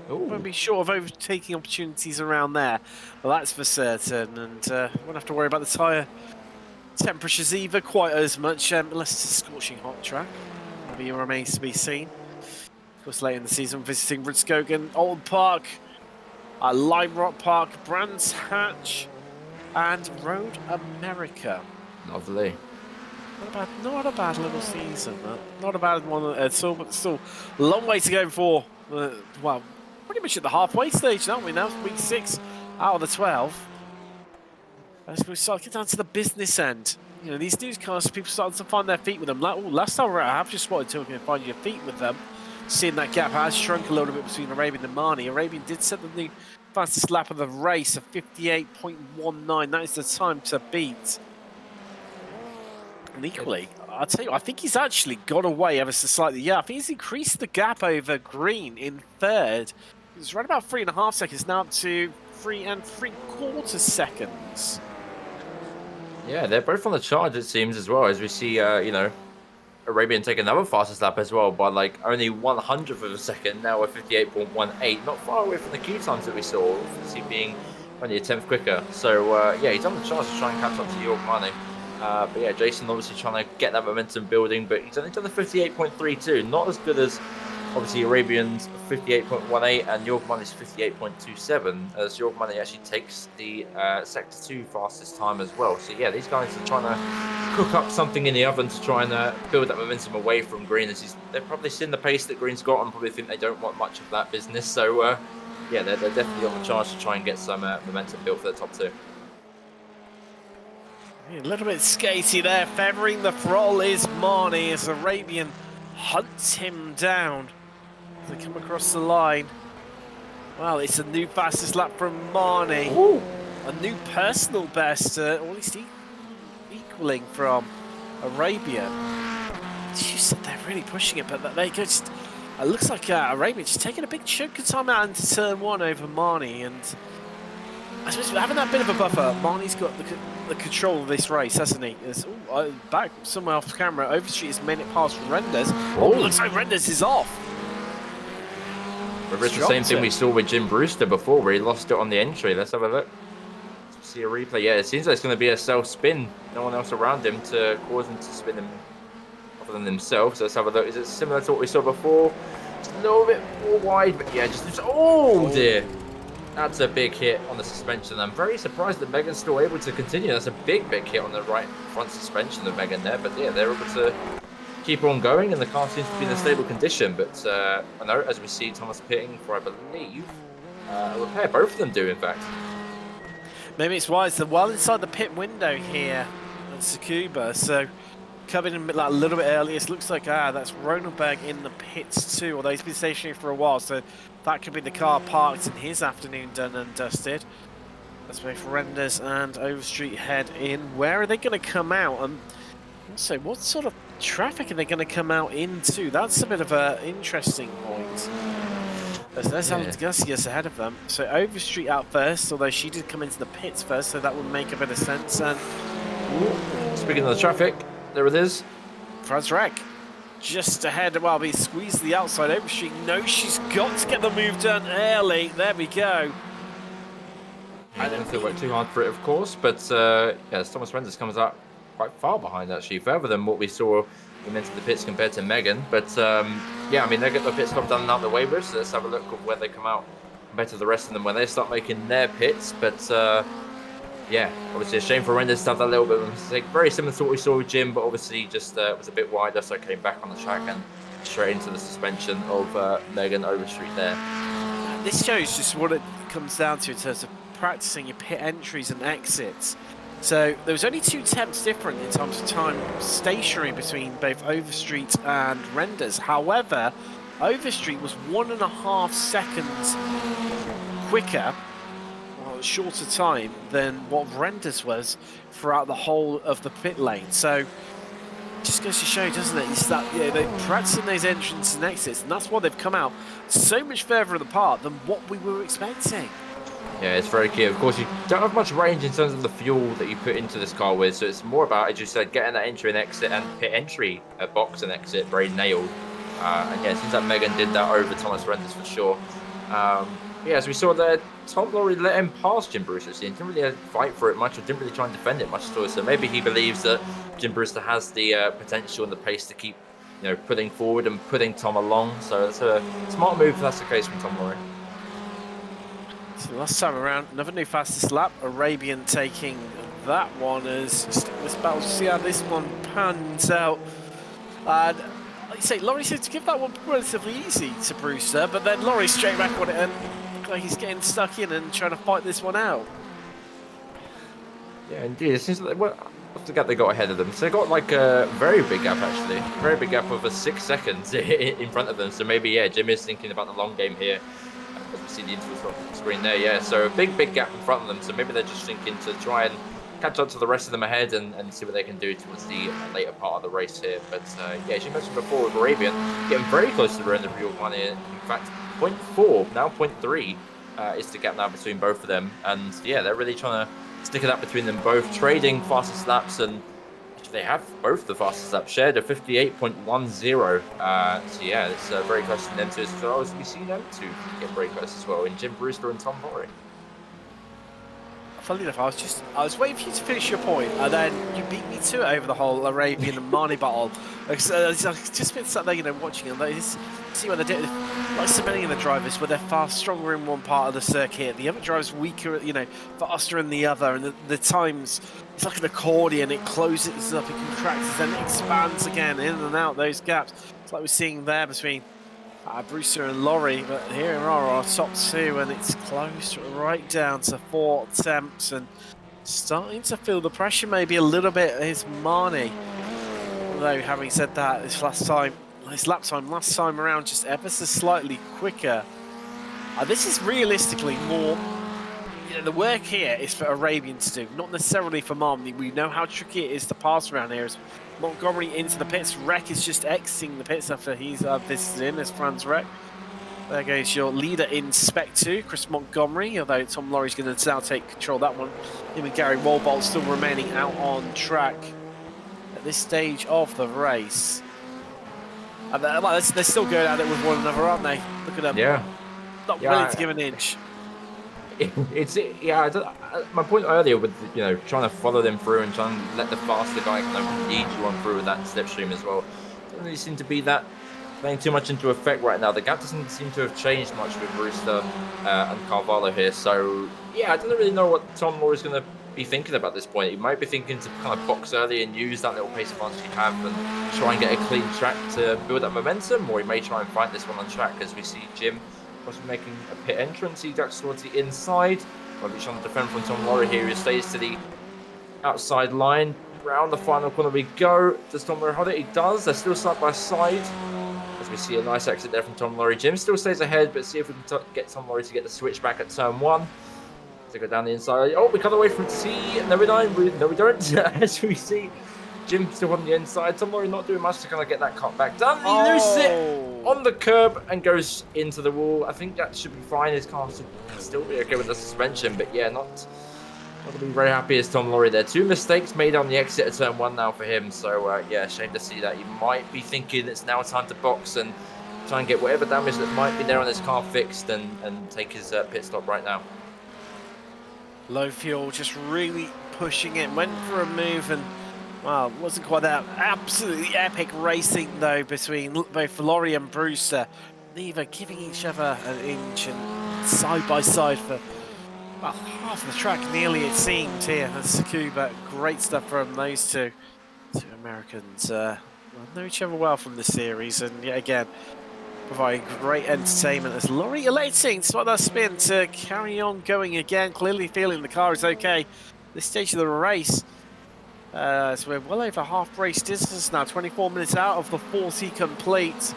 Speaker 2: Won't be short of overtaking opportunities around there. Well, that's for certain. And won't have to worry about the tyre temperatures either quite as much, unless it's a scorching hot track. Maybe it remains to be seen. Of course, late in the season, visiting Ridskogen, Old Park, Lime Rock Park, Brands Hatch, and Road America.
Speaker 3: Lovely.
Speaker 2: Not a bad little season. Not a bad one at all, but still a long way to go before, well, pretty much at the halfway stage, aren't we now? Week 6 out of the 12. As we start to get down to the business end. You know, these newscasts, people starting to find their feet with them. Last time I have just wanted to find your feet with them. Seeing that gap has shrunk a little bit between Arabian and Marnie. Arabian did set the new fastest lap of the race of 58.19. That is the time to beat. And equally, I'll tell you, I think he's actually got away ever so slightly. Yeah, I think he's increased the gap over Green in third. It's right about 3.5 seconds, now up to 3 3/4 seconds.
Speaker 3: Yeah, they're both on the charge, it seems, as well, as we see, you know, Arabian take another fastest lap as well by like only 1/100th of a second, now we're 58.18, not far away from the Q times that we saw, obviously being only a 10th quicker. So, yeah, he's on the charge to try and catch up to York Money. But yeah, Jason obviously trying to get that momentum building, but he's only done the 58.32, not as good as obviously Arabian's 58.18 and York Money's 58.27, as York Money actually takes the Sector 2 fastest time as well. So yeah, these guys are trying to cook up something in the oven to try and build that momentum away from Green. They've probably seen the pace that Green's got and probably think they don't want much of that business. So yeah, they're definitely on the charge to try and get some momentum built for the top 2.
Speaker 2: A little bit skatey there, feathering the throttle is Marnie as Arabian hunts him down. They come across the line. Well, it's a new fastest lap from Marnie.
Speaker 3: Ooh.
Speaker 2: A new personal best, or at least equaling from Arabian. You said they're really pushing it, but they just, it looks like Arabian just taking a big chunk of time out into turn 1 over Marnie, and I suppose having that bit of a buffer, Marnie's got the control of this race, hasn't he? Back somewhere off camera, Overstreet is made it past Renders. Oh, looks like Renders is off.
Speaker 3: But it's the same thing we saw with Jim Brewster before, where he lost it on the entry. Let's have a look. See a replay. Yeah, it seems like it's going to be a self-spin. No one else around him to cause him to spin him other than himself. So let's have a look. Is it similar to what we saw before? Just a little bit more wide, but yeah, just... Oh, dear. That's a big hit on the suspension. I'm very surprised that Megan's still able to continue. That's a big hit on the right front suspension of Megan there. But yeah, they're able to keep on going, and the car seems to be in a stable condition. But I know, as we see Thomas pitting for, I believe, a repair. Both of them do, in fact.
Speaker 2: Maybe it's wise. They're well inside the pit window here at Tsukuba. So coming in a little bit earlier. It looks like, that's Ronenberg in the pits too, although he's been stationary for a while. So that could be the car parked and his afternoon done and dusted. Let's wait for Renders and Overstreet head in. Where are they going to come out? And also, what sort of traffic are they going to come out into? That's a bit of an interesting point. There's Alan Garcias ahead of them. So Overstreet out first, although she did come into the pits first, so that would make a bit of sense. And
Speaker 3: Speaking of the traffic, there it is.
Speaker 2: Franz Reck just ahead. Well, he squeezed the outside. Overstreet knows she's got to get the move done early. There we go.
Speaker 3: I didn't feel work too hard for it, of course, but yes, Thomas Renders comes out quite far behind, actually, further than what we saw when into the pits compared to Megan. But yeah, I mean, they get the pit stop done and out the way with, so let's have a look at where they come out compared to the rest of them when they start making their pits. But yeah, obviously a shame for Renders to have that little bit of a mistake. Very similar to what we saw with Jim, but obviously just was a bit wider, so I came back on the track and straight into the suspension of Megan Overstreet there.
Speaker 2: This shows just what it comes down to in terms of practicing your pit entries and exits. So there was only 2 temps different in terms of time stationary between both Overstreet and Renders. However, Overstreet was 1.5 seconds quicker, well, shorter time than what Renders was throughout the whole of the pit lane. So it just goes to show, doesn't it? It's that, yeah, they're practicing those entrances and exits, and that's why they've come out so much further apart than what we were expecting.
Speaker 3: Yeah, it's very key. Of course, you don't have much range in terms of the fuel that you put into this car with, so it's more about, as you said, getting that entry and exit and pit entry box and exit very nailed. And yeah, it seems like Megan did that over Thomas Renders for sure. Yeah, as we saw there, Tom Lawrie let him pass Jim Brewster. He didn't really fight for it much, or didn't really try and defend it much at all. So maybe he believes that Jim Brewster has the potential and the pace to keep, you know, putting forward and putting Tom along. So it's a smart move if that's the case from Tom Lawrie.
Speaker 2: So last time around, another new fastest lap. Arabian taking that one as this battle. See how this one pans out. And like you say, Lawrie seems to give that one relatively easy to Brewster, but then Lawrie straight back on it and like he's getting stuck in and trying to fight this one out.
Speaker 3: Yeah, indeed. It seems like what's the gap they got ahead of them? So they got like a very big gap actually, very big gap of 6 seconds in front of them. So maybe yeah, Jim is thinking about the long game here. As we see the interval screen there, yeah. So a big gap in front of them. So maybe they're just thinking to try and catch up to the rest of them ahead and see what they can do towards the later part of the race here. But yeah, as you mentioned before with Arabian, getting very close to the end of Real One here. In fact, 0.4, now 0.3 is the gap now between both of them. And yeah, they're really trying to stick it up between them both, trading fastest laps, and they have both the fastest lap shared of 58.10. So yeah, it's very close to them two as well, as we see them two get very close as well in Jim Brewster and Tom Lawrie.
Speaker 2: Funny enough, I was waiting for you to finish your point, and then you beat me to it over the whole Arabian and Marnie battle. I've just been sat there, you know, watching them. They see what they do. Like so many of the drivers, where they're far stronger in one part of the circuit, the other driver's weaker, you know, faster in the other, and the times, it's like an accordion. It closes up, it contracts, then it expands again, in and out those gaps. It's like we're seeing there between Brewster and Lawrie, but here are our top two, and it's close right down to 4 attempts, and starting to feel the pressure maybe a little bit is Marnie. Although having said that, this lap time last time around just ever so slightly quicker. This is realistically more, you know, the work here is for Arabian to do, not necessarily for Marnie. We know how tricky it is to pass around here. As Montgomery into the pits. Reck is just exiting the pits after he's visited in as Franz Reck. There goes your leader in Spec 2, Chris Montgomery, although Tom Laurie's going to now take control of that one. Him and Gary Wolbolt still remaining out on track at this stage of the race. And they're still going at it with one another, aren't they? Look at them.
Speaker 3: Yeah.
Speaker 2: Not willing to give an inch.
Speaker 3: My point earlier with, you know, trying to follow them through and trying to let the faster guy kind of lead you on through with that slipstream as well, doesn't really seem to be that playing too much into effect right now. The gap doesn't seem to have changed much with Brewster and Carvalho here. So yeah, I don't really know what Tom Lawrie is going to be thinking about this point. He might be thinking to kind of box early and use that little pace advantage you have and try and get a clean track to build that momentum, or he may try and fight this one on track, as we see Jim making a pit entrance. He ducks towards the inside. Might be trying to defend from Tom Lawrie here, who stays to the outside line. Round the final corner we go. Does Tom Lawrie hold it? He does. They're still side by side. As we see a nice exit there from Tom Lawrie. Jim still stays ahead, but see if we can get Tom Lawrie to get the switch back at turn 1. To go down the inside. Oh, we cut away from C. No, we don't. No, we don't. As we see Jim still on the inside. Tom Lawry not doing much to kind of get that cut back done. He loses it on the curb and goes into the wall. I think that should be fine. His car should still be okay with the suspension, but yeah, not going to be very happy as Tom Lawry there. 2 mistakes made on the exit of turn 1 now for him. So yeah, shame to see that. He might be thinking it's now time to box and try and get whatever damage that might be there on his car fixed and take his pit stop right now.
Speaker 2: Low fuel, just really pushing it. Went for a move and, well, wasn't quite that. Absolutely epic racing, though, between both Lawry and Brewster. Neither giving each other an inch and side by side for, well, half of the track nearly, it seemed, here at Tsukuba. Great stuff from those two Americans. Well, know each other well from the series, and yet again, providing great entertainment as Lawry electing to spot that spin to carry on going again, clearly feeling the car is okay. This stage of the race, so we're well over half race distance now, 24 minutes out of the 40 complete.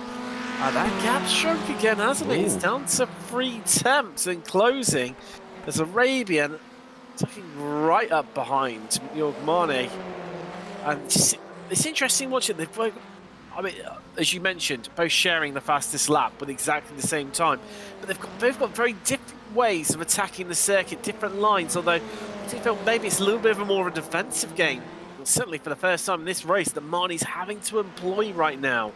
Speaker 2: That gap shrunk again, hasn't it? It's down to 3 tenths and closing as Arabian tucking right up behind Yorgmani. And just, it's interesting watching. They've both, I mean, as you mentioned, both sharing the fastest lap but exactly the same time. But they've both got very different ways of attacking the circuit, different lines, although I do feel maybe it's a little bit of a more of a defensive game. And certainly for the first time in this race that Marnie's having to employ right now.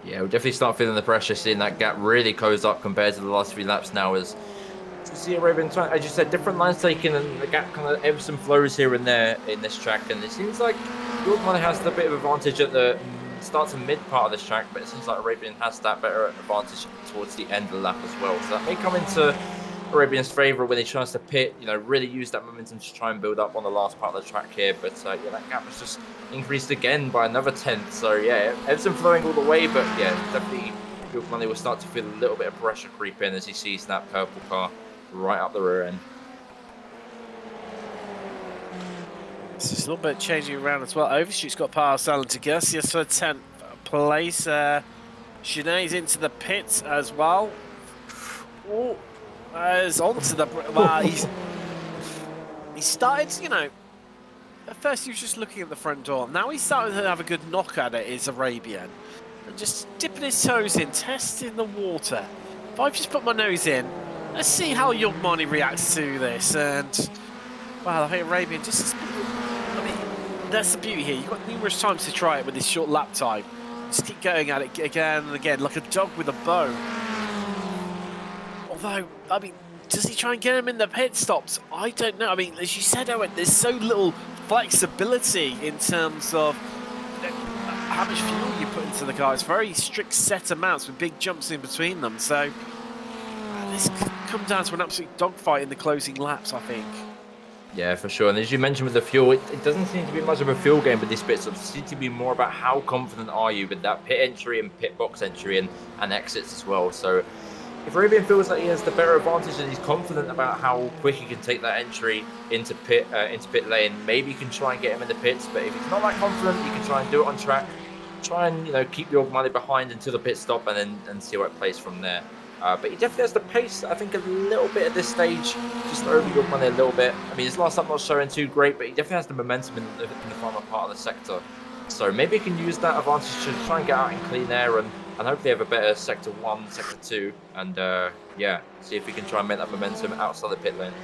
Speaker 3: Yeah, we'll definitely start feeling the pressure, seeing that gap really close up compared to the last few laps now. As you see Arabian, as you said, different lines taken and the gap kind of ebbs and flows here and there in this track. And it seems like Yorgmani has the bit of advantage at the start to mid part of this track, but it seems like Arabian has that better advantage towards the end of the lap as well. So that may come into Arabian's favour when he tries to pit, you know, really use that momentum to try and build up on the last part of the track here. But yeah, that gap has just increased again by another 10th. So yeah, ebbs and flowing all the way, but yeah, definitely Yorgmani will start to feel a little bit of pressure creep in as he sees that purple car right up the rear end.
Speaker 2: It's just a little bit changing around as well. Overshoot's got past Alan Tagasius for 10th place. Sinead's into the pits as well. Oh, is onto the... Well, he started, you know, at first he was just looking at the front door. Now he's starting to have a good knock at it, is Arabian. And just dipping his toes in, testing the water. If I just put my nose in, let's see how Yorgmani reacts to this. And, well, I think Arabian just... I mean, that's the beauty here. You've got numerous times to try it with this short lap time. Just keep going at it again and again, like a dog with a bone. Although, I mean, does he try and get him in the pit stops? I don't know. I mean, as you said, Owen, there's so little flexibility in terms of how much fuel you put into the car. It's very strict set amounts with big jumps in between them. So this could come down to an absolute dogfight in the closing laps, I think.
Speaker 3: Yeah, for sure. And as you mentioned with the fuel, it doesn't seem to be much of a fuel game with these pits. It seems to be more about how confident are you with that pit entry and pit box entry and exits as well. So if Arabian feels like he has the better advantage and he's confident about how quick he can take that entry into pit lane, maybe you can try and get him in the pits. But if he's not that confident, you can try and do it on track. Try and, you know, keep your money behind until the pit stop and see what it plays from there. But he definitely has the pace, I think, a little bit at this stage, just over Yorgmani a little bit. I mean, his last lap not showing too great, but he definitely has the momentum in the final part of the sector. So maybe he can use that advantage to try and get out in clean air and hopefully have a better Sector 1, Sector 2, and yeah, see if he can try and make that momentum outside the pit lane.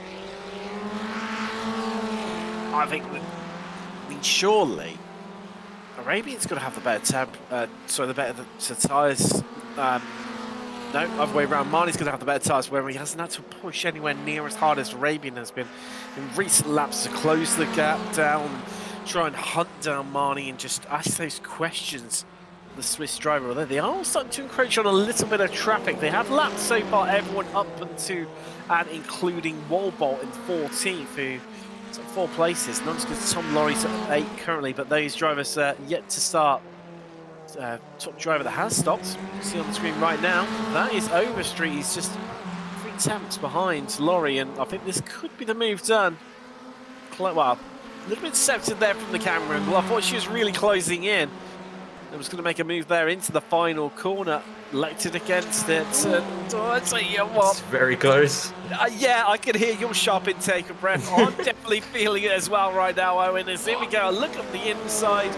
Speaker 2: I mean, surely Arabian's got to have the better tyres. No, other way around. Marnie's going to have the better tyres, where he hasn't had to push anywhere near as hard as Arabian has been in recent laps to close the gap down, try and hunt down Marnie and just ask those questions. The Swiss driver, although they are starting to encroach on a little bit of traffic. They have lapped so far everyone up into and including Walbolt in 14th, who is at 4 places. Not as good as Tom Lawry's at 8 currently, but those drivers yet to start. Top driver that has stopped, you see on the screen right now, that is Overstreet. He's just 3 tenths behind Lawry, and I think this could be the move done. Well, a little bit deceptive there from the camera angle. I thought she was really closing in. It was going to make a move there into the final corner. Elected against it. And I tell you what.
Speaker 3: It's very close.
Speaker 2: Yeah, I can hear your sharp intake of breath. I'm definitely feeling it as well right now, Owen. As here we go, look at the inside.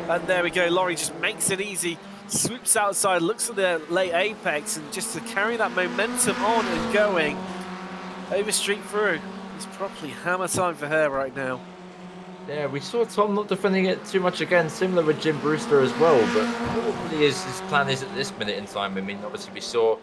Speaker 2: And there we go. Laurie just makes it easy. Swoops outside, looks at the late apex, and just to carry that momentum on and going. Overstreet through. It's probably hammer time for her right now.
Speaker 3: Yeah, we saw Tom not defending it too much again, similar with Jim Brewster as well, but what really his plan is at this minute in time. I mean, obviously we saw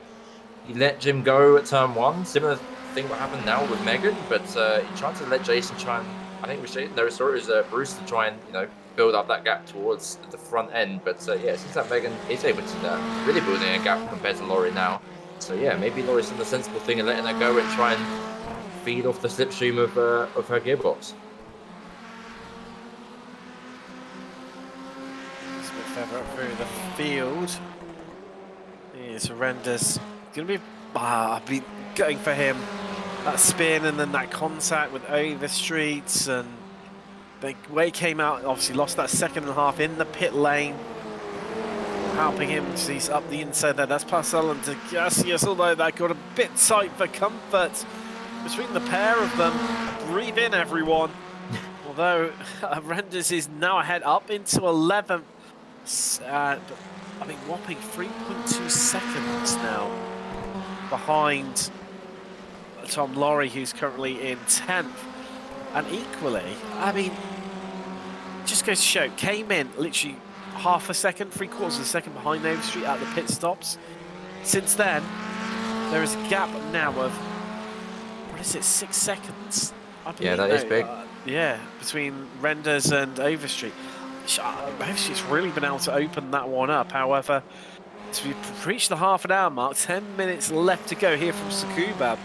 Speaker 3: he let Jim go at turn 1, similar thing what happened now with Megan, but he tried to let Jason try and, I think we saw it was Brewster try and, you know, build up that gap towards the front end, but yeah, since that Megan is able to really building a gap compared to Laurie now, so yeah, maybe Laurie's done the sensible thing and letting her go and try and feed off the slipstream of her gearbox.
Speaker 2: Further up through the field. Here's Renders. Going to be going for him. That spin and then that contact with Overstreets, and the way he came out, obviously lost that second and a half in the pit lane. Helping him, he's up the inside there. That's Parcel and Gasius, although that got a bit tight for comfort between the pair of them. Breathe in, everyone. Although Renders is now ahead up into 11th. I mean, whopping 3.2 seconds now behind Tom Laurie, who's currently in 10th. And equally, I mean, just goes to show, came in literally half a second, 3/4 of a second behind Overstreet at the pit stops. Since then, there is a gap now of, what is it, 6 seconds?
Speaker 3: Yeah, that is big.
Speaker 2: Yeah, between Renders and Overstreet. Overstreet's really been able to open that one up. However, to reach the half-an-hour mark, 10 minutes left to go here from Tsukuba.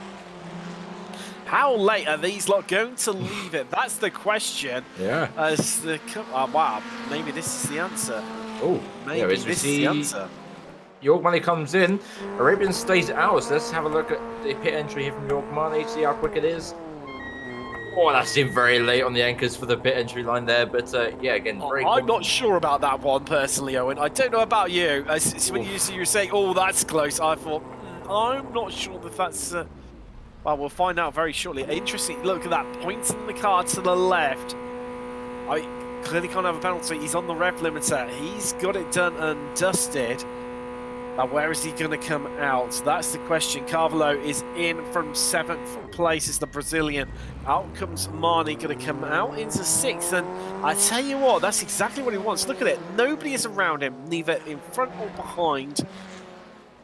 Speaker 2: How late are these lot going to leave it? That's the question.
Speaker 3: Yeah.
Speaker 2: Wow, maybe this is the answer.
Speaker 3: Oh,
Speaker 2: maybe
Speaker 3: yeah,
Speaker 2: this is the answer.
Speaker 3: York Money comes in, Arabian stays out, so let's have a look at the pit entry here from York Money, see how quick it is. Oh, that seemed very late on the anchors for the pit entry line there, but yeah, again, very
Speaker 2: I'm not sure about that one personally, Owen. I don't know about you. When you were saying, oh, that's close, I thought, I'm not sure that that's... well, we'll find out very shortly. Interesting, look at that, pointing the car to the left. I clearly can't have a penalty. He's on the rev limiter. He's got it done and dusted. Now, where is he going to come out? That's the question. Carvalho is in from 7th place as the Brazilian. Out comes Marnie, going to come out into 6th. And I tell you what, that's exactly what he wants. Look at it. Nobody is around him, neither in front or behind.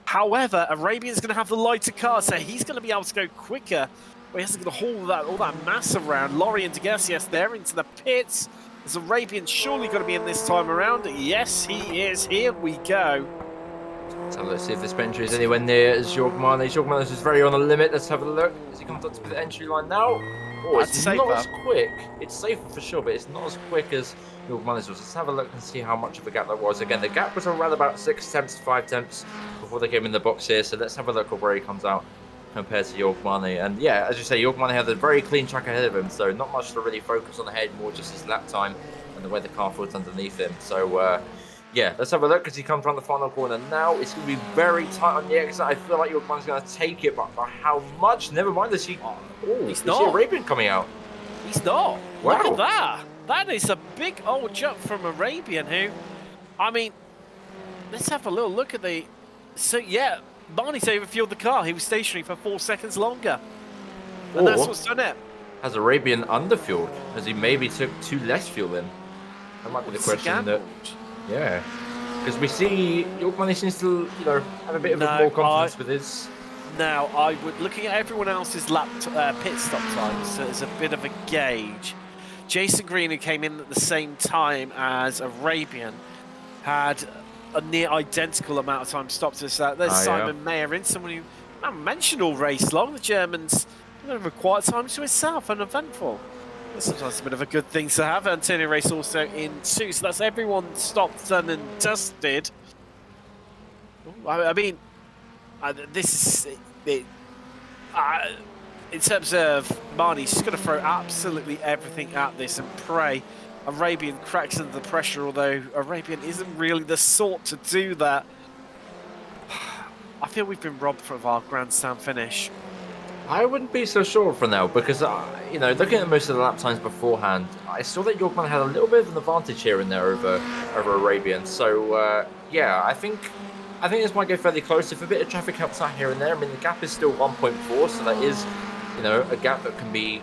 Speaker 2: However, Arabian's going to have the lighter car, so he's going to be able to go quicker. But he hasn't got to haul all that mass around. Laurie and DeGarcias there into the pits. Is Arabian surely going to be in this time around? Yes, he is. Here we go.
Speaker 3: So let's see if this entry is anywhere near as York Marley. York Marley is very on the limit. Let's have a look as he comes up to the entry line now. Oh, it's not as quick. It's safer for sure, but it's not as quick as York Marley was. Let's have a look and see how much of a gap that was. Again, the gap was around about 6 tenths to 5 tenths before they came in the box here. So let's have a look at where he comes out compared to York Marley. And yeah, as you say, York Marley had a very clean track ahead of him, so not much to really focus on ahead, more just his lap time and the way the car feels underneath him. So yeah, let's have a look as he comes around the final corner now. It's going to be very tight on the exit. I feel like York Marley's going to take it, but by how much? Never mind. He's not. Arabian coming out.
Speaker 2: He's not.
Speaker 3: Wow.
Speaker 2: Look at that. That is a big old jump from Arabian, who, I mean, let's have a little look at the... So, yeah, Marnie's overfueled the car. He was stationary for 4 seconds longer. And that's what's done it.
Speaker 3: Has Arabian underfueled? Has he maybe took too less fuel in? That might be the question. Yeah, because we see York Money seems to, you know, have a bit of more confidence with his.
Speaker 2: Now, I would, looking at everyone else's lap pit stop times, so it's a bit of a gauge. Jason Green, who came in at the same time as Arabian, had a near identical amount of time stopped us. There's Simon Mayer in, someone who I mentioned all race long. The Germans require time to himself, uneventful. Sometimes a bit of a good thing to have. Antonio Race also in 2, so that's everyone stopped, done and dusted. I mean, this is it. In terms of Marnie, she's going to throw absolutely everything at this and pray Arabian cracks under the pressure, although Arabian isn't really the sort to do that. I feel we've been robbed of our grandstand finish.
Speaker 3: I wouldn't be so sure for now because, you know, looking at most of the lap times beforehand, I saw that Yorkman had a little bit of an advantage here and there over Arabian. So, yeah, I think this might go fairly close. If a bit of traffic helps out here and there, I mean, the gap is still 1.4, so that is, you know, a gap that can be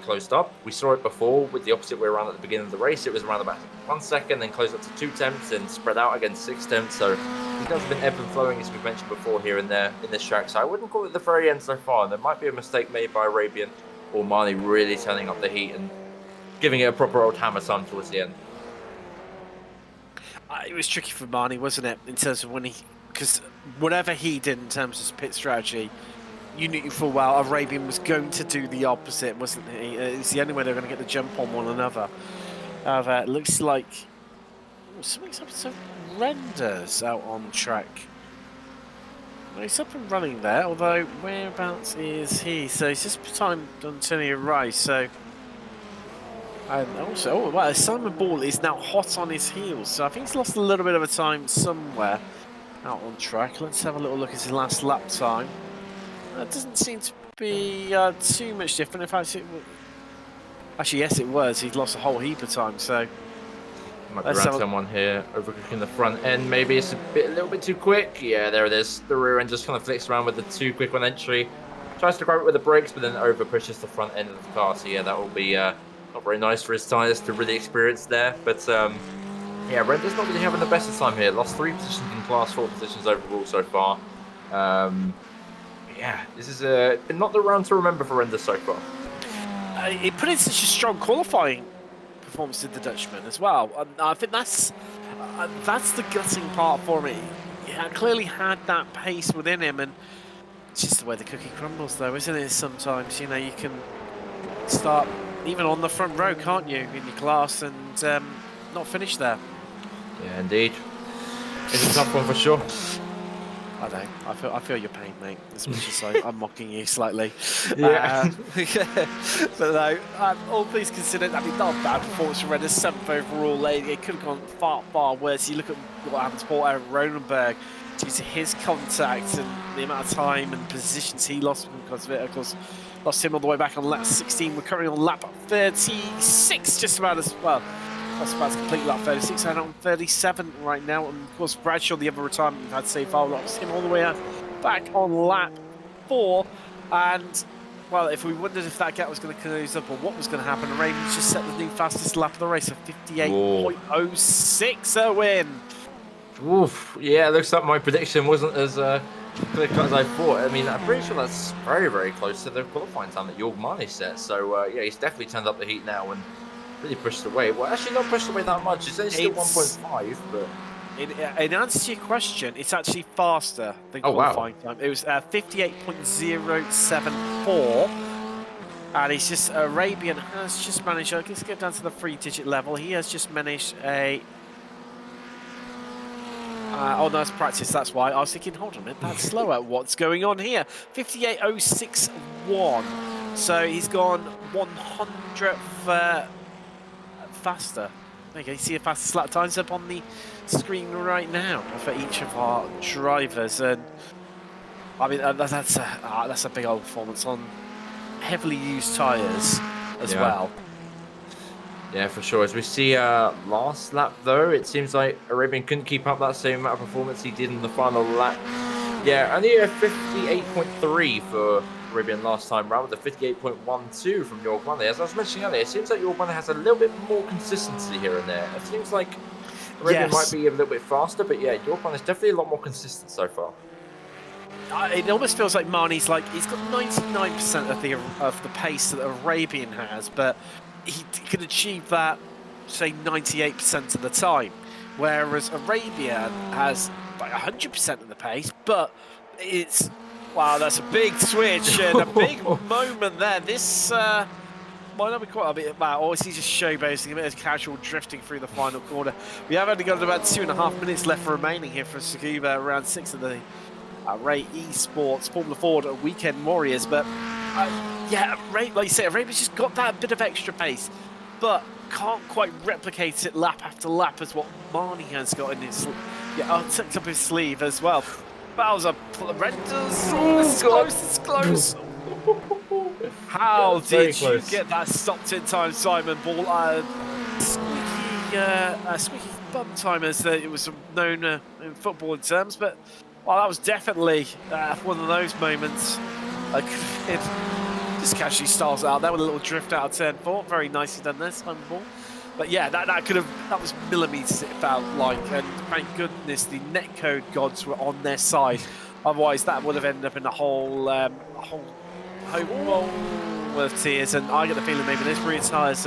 Speaker 3: closed up. We saw it before with the opposite way around at the beginning of the race. It was around about 1 second, then closed up to 2 tenths, and spread out again 6 tenths. So it has been ebb and flowing, as we've mentioned before here and there in this track. So I wouldn't call it the very end so far. There might be a mistake made by Arabian or Marnie really turning up the heat and giving it a proper old hammer time towards the end.
Speaker 2: It was tricky for Marnie, wasn't it? In terms of because whatever he did in terms of pit strategy, you knew full well Arabian was going to do the opposite, wasn't he? It's the only way they're going to get the jump on one another. It looks like something's happened to Renders out on track. Well, he's up and running there, although whereabouts is he? So he's just timed on turning a race. So, and also, well, Simon Ball is now hot on his heels. So I think he's lost a little bit of a time somewhere out on track. Let's have a little look at his last lap time. That doesn't seem to be too much different. In fact, actually, yes, it was. He'd lost a whole heap of time. So
Speaker 3: might be around someone here, overcooking the front end. Maybe it's a little bit too quick. Yeah, there it is. The rear end just kind of flicks around with the too quick on entry. Tries to grab it with the brakes, but then over pushes the front end of the car. So yeah, that will be not very nice for his tyres to really experience there. But yeah, Render's not really having the best of time here. Lost 3 positions in class, 4 positions overall so far. Yeah, this is been not the round to remember for Render so far.
Speaker 2: It put in such a strong qualifying performance to the Dutchman as well. I think that's the gutting part for me. He clearly had that pace within him, and it's just the way the cookie crumbles, though, isn't it? Sometimes, you know, you can start even on the front row, can't you, in your class, and not finish there.
Speaker 3: Yeah, indeed. It's a tough one for sure.
Speaker 2: I know. I feel your pain, mate. As much as I'm mocking you slightly.
Speaker 3: Yeah.
Speaker 2: But no, all things considered, I mean, not a bad performance from Renner. 7th overall. It could have gone far worse. You look at what happened to Paul Aaron Ronenberg due to his contact and the amount of time and positions he lost because of it. Of course, lost him all the way back on lap 16. We're currently on lap 36, just about as well. That's about to complete lap 36 and on 37 right now. And of course, Bradshaw, the other retirement we've had so far, lost him all the way back on lap 4. And, well, if we wondered if that gap was going to close up or what was going to happen, Ravens just set the new fastest lap of the race of 58.06, a win.
Speaker 3: Oof. Yeah, it looks like my prediction wasn't as clear cut as I thought. I mean, I'm pretty sure that's very close to the qualifying time that Jorg Mane set. So, yeah, he's definitely turned up the heat now and really pushed away. Well, actually not pushed away that much. It's only still 1.5, but...
Speaker 2: In answer to your question, it's actually faster than qualifying time. It was 58.074. And he's just... Arabian has just managed... Let's get down to the 3-digit level. He has just managed a... oh, no, it's practice. That's why. I was thinking, hold on a minute, that's slower. What's going on here? 58.061. So he's gone 100th... faster. There you go. You see the fastest lap times up on the screen right now for each of our drivers, and I mean that's a big old performance on heavily used tyres as well.
Speaker 3: Yeah, for sure. As we see last lap though, it seems like Arabian couldn't keep up that same amount of performance he did in the final lap. Yeah, only a 58.3 for Arabian last time round with a 58.12 from Jorg Mane. As I was mentioning earlier, it seems like Jorg Mane has a little bit more consistency here and there. It seems like Arabian might be a little bit faster, but yeah, Jorg Mane is definitely a lot more consistent so far.
Speaker 2: It almost feels like Marnie's like he's got 99% of the pace that Arabian has, but he can achieve that, say, 98% of the time, whereas Arabian has like 100% of the pace, but it's... Wow, that's a big switch and a big moment there. This might not be quite a bit about, or is he just showboating, a bit of casual drifting through the final corner. We have only got about 2.5 minutes left remaining here for Sukuba, round 6 of the Ray Esports Formula Ford Weekend Warriors. But yeah, Ray, like you say, Arabia's just got that bit of extra pace. But can't quite replicate it lap after lap as what Marnie has got in his tucked up his sleeve as well. Bowser renders. This is close. This is close. How did you get that stopped in time, Simon Ball? Squeaky bum time, as it was known in football terms, but well, that was definitely one of those moments. Just casually starts out there with a little drift out of turn 4. Very nicely done there, Simon Ball. But yeah, that was millimeters, it felt like, and thank goodness the netcode gods were on their side. Otherwise, that would have ended up in a whole bowl of tears. And I get the feeling maybe this rear tyres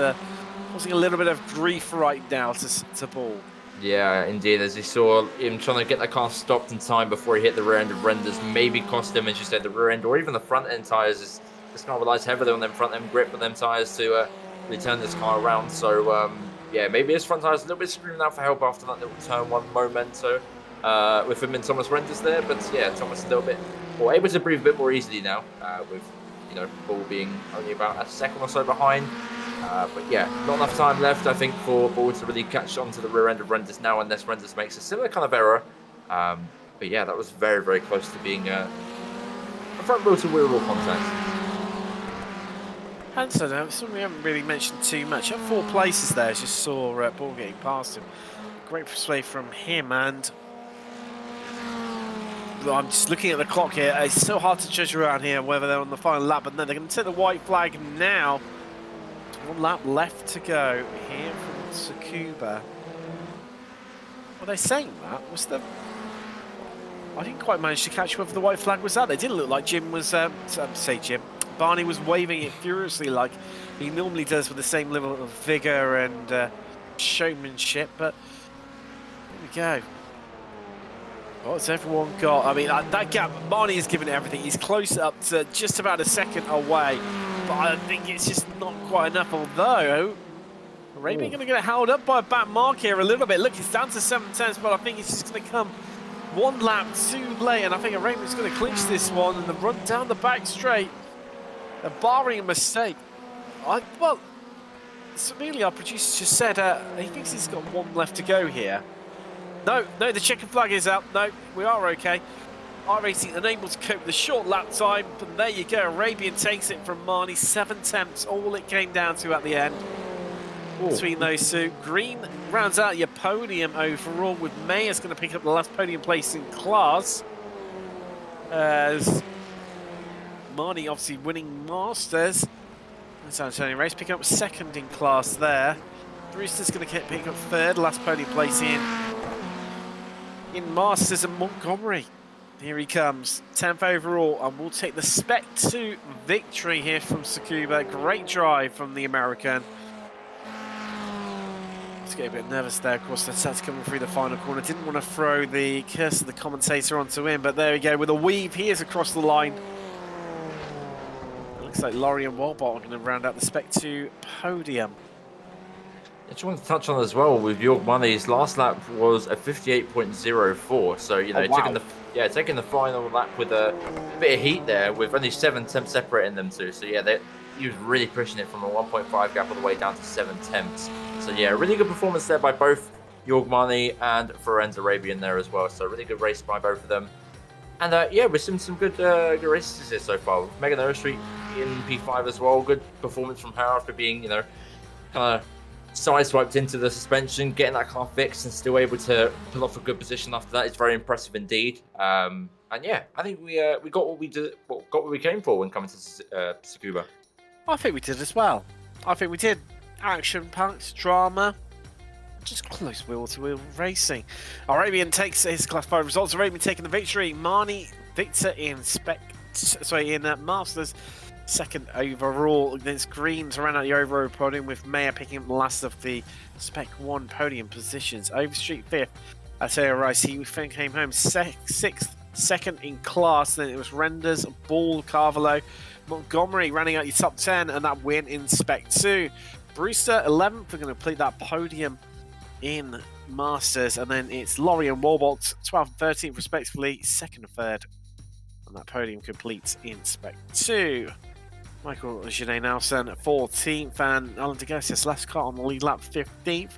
Speaker 2: causing a little bit of grief right now to Ball.
Speaker 3: Yeah, indeed. As you saw him trying to get the car stopped in time before he hit the rear end of renders, maybe cost him, as you said, the rear end or even the front end tyres. This car relies heavily on them front end grip with them tyres to really turn this car around. So yeah, maybe his front tyres a little bit screaming out for help after that little turn 1 momento with him and Thomas renders there. But yeah, Thomas a little bit more able to breathe a bit more easily now with Ball being only about a second or so behind. But yeah, not enough time left, I think, for Ball to really catch on to the rear end of renders now, unless renders makes a similar kind of error. But yeah, that was very, very close to being a front wheel to rear wheel contact.
Speaker 2: And so something we haven't really mentioned too much. At 4 places there, as you saw Ball getting past him. Great display from him, and I'm just looking at the clock here. It's so hard to judge around here whether they're on the final lap, but then they're going to take the white flag now. 1 lap left to go here from Tsukuba. Were they saying that? I didn't quite manage to catch whether the white flag was out. They didn't look like Jim was, Barney was waving it furiously like he normally does with the same level of vigour and showmanship, but here we go. What's everyone got? I mean, that gap, Barney is giving it everything. He's close up to just about a second away, but I think it's just not quite enough, although Arabian going to get held up by a back mark here a little bit. Look, it's down to 7 tenths, but I think it's just going to come 1 lap too late, and I think Arabian's going to clinch this one and the run down the back straight. Barring a mistake, well, Samelia, our producer, just said he thinks he's got 1 left to go here. No, the checkered flag is out. No, we are okay. R80 unable to cope with the short lap time, but there you go. Arabian takes it from Marnie. 7 tenths, all it came down to at the end. Between those two, Green rounds out your podium overall, with Mayer's going to pick up the last podium place in class. As Marnie obviously winning Masters. That's Antonio Race picking up 2nd in class there. Brewster's going to pick up 3rd, last podium place in Masters, and Montgomery. Here he comes, 10th overall, and we'll take the Spec 2 victory here from Tsukuba. Great drive from the American. Let's get a bit nervous there. Of course, that's coming through the final corner. Didn't want to throw the curse of the commentator onto him, but there we go. With a weave, he is across the line. Looks like Laurie and Walbot are going to round out the Spec 2 podium.
Speaker 3: I just want to touch on as well with York Money's last lap was a 58.04. So taking the final lap with a bit of heat there, with only 7 tenths separating them two. So yeah, he was really pushing it from a 1.5 gap all the way down to 7 tenths. So yeah, really good performance there by both York Money and Ferenz Arabian there as well. So really good race by both of them. And yeah, we've seen some good races here so far. Megan Overstreet in P5 as well. Good performance from her after being, kind of sideswiped into the suspension, getting that car fixed and still able to pull off a good position after that. It's very impressive indeed. And yeah, I think we got what we did, got what we came for when coming to Tsukuba.
Speaker 2: I think we did as well. I think we did. Action-packed, drama, just close wheel-to-wheel racing. Arabian takes his Class 5 results. Arabian taking the victory. Marnie, Victor in Masters. 2nd overall against Green to round out the overall podium, with Mayer picking up the last of the Spec 1 podium positions. Overstreet 5th. Isaiah Rice, he came home 6th, 2nd in class. Then it was Renders, Ball, Carvalho, Montgomery rounding out your top 10, and that win in Spec 2. Brewster 11th, we're going to complete that podium in Masters, and then it's Laurie and Walbot 12th and 13th respectively, 2nd and 3rd, and that podium completes in Spec 2. Michael Genet Nelson 14th, and Alan de Gaussius last car on the lead lap 15th.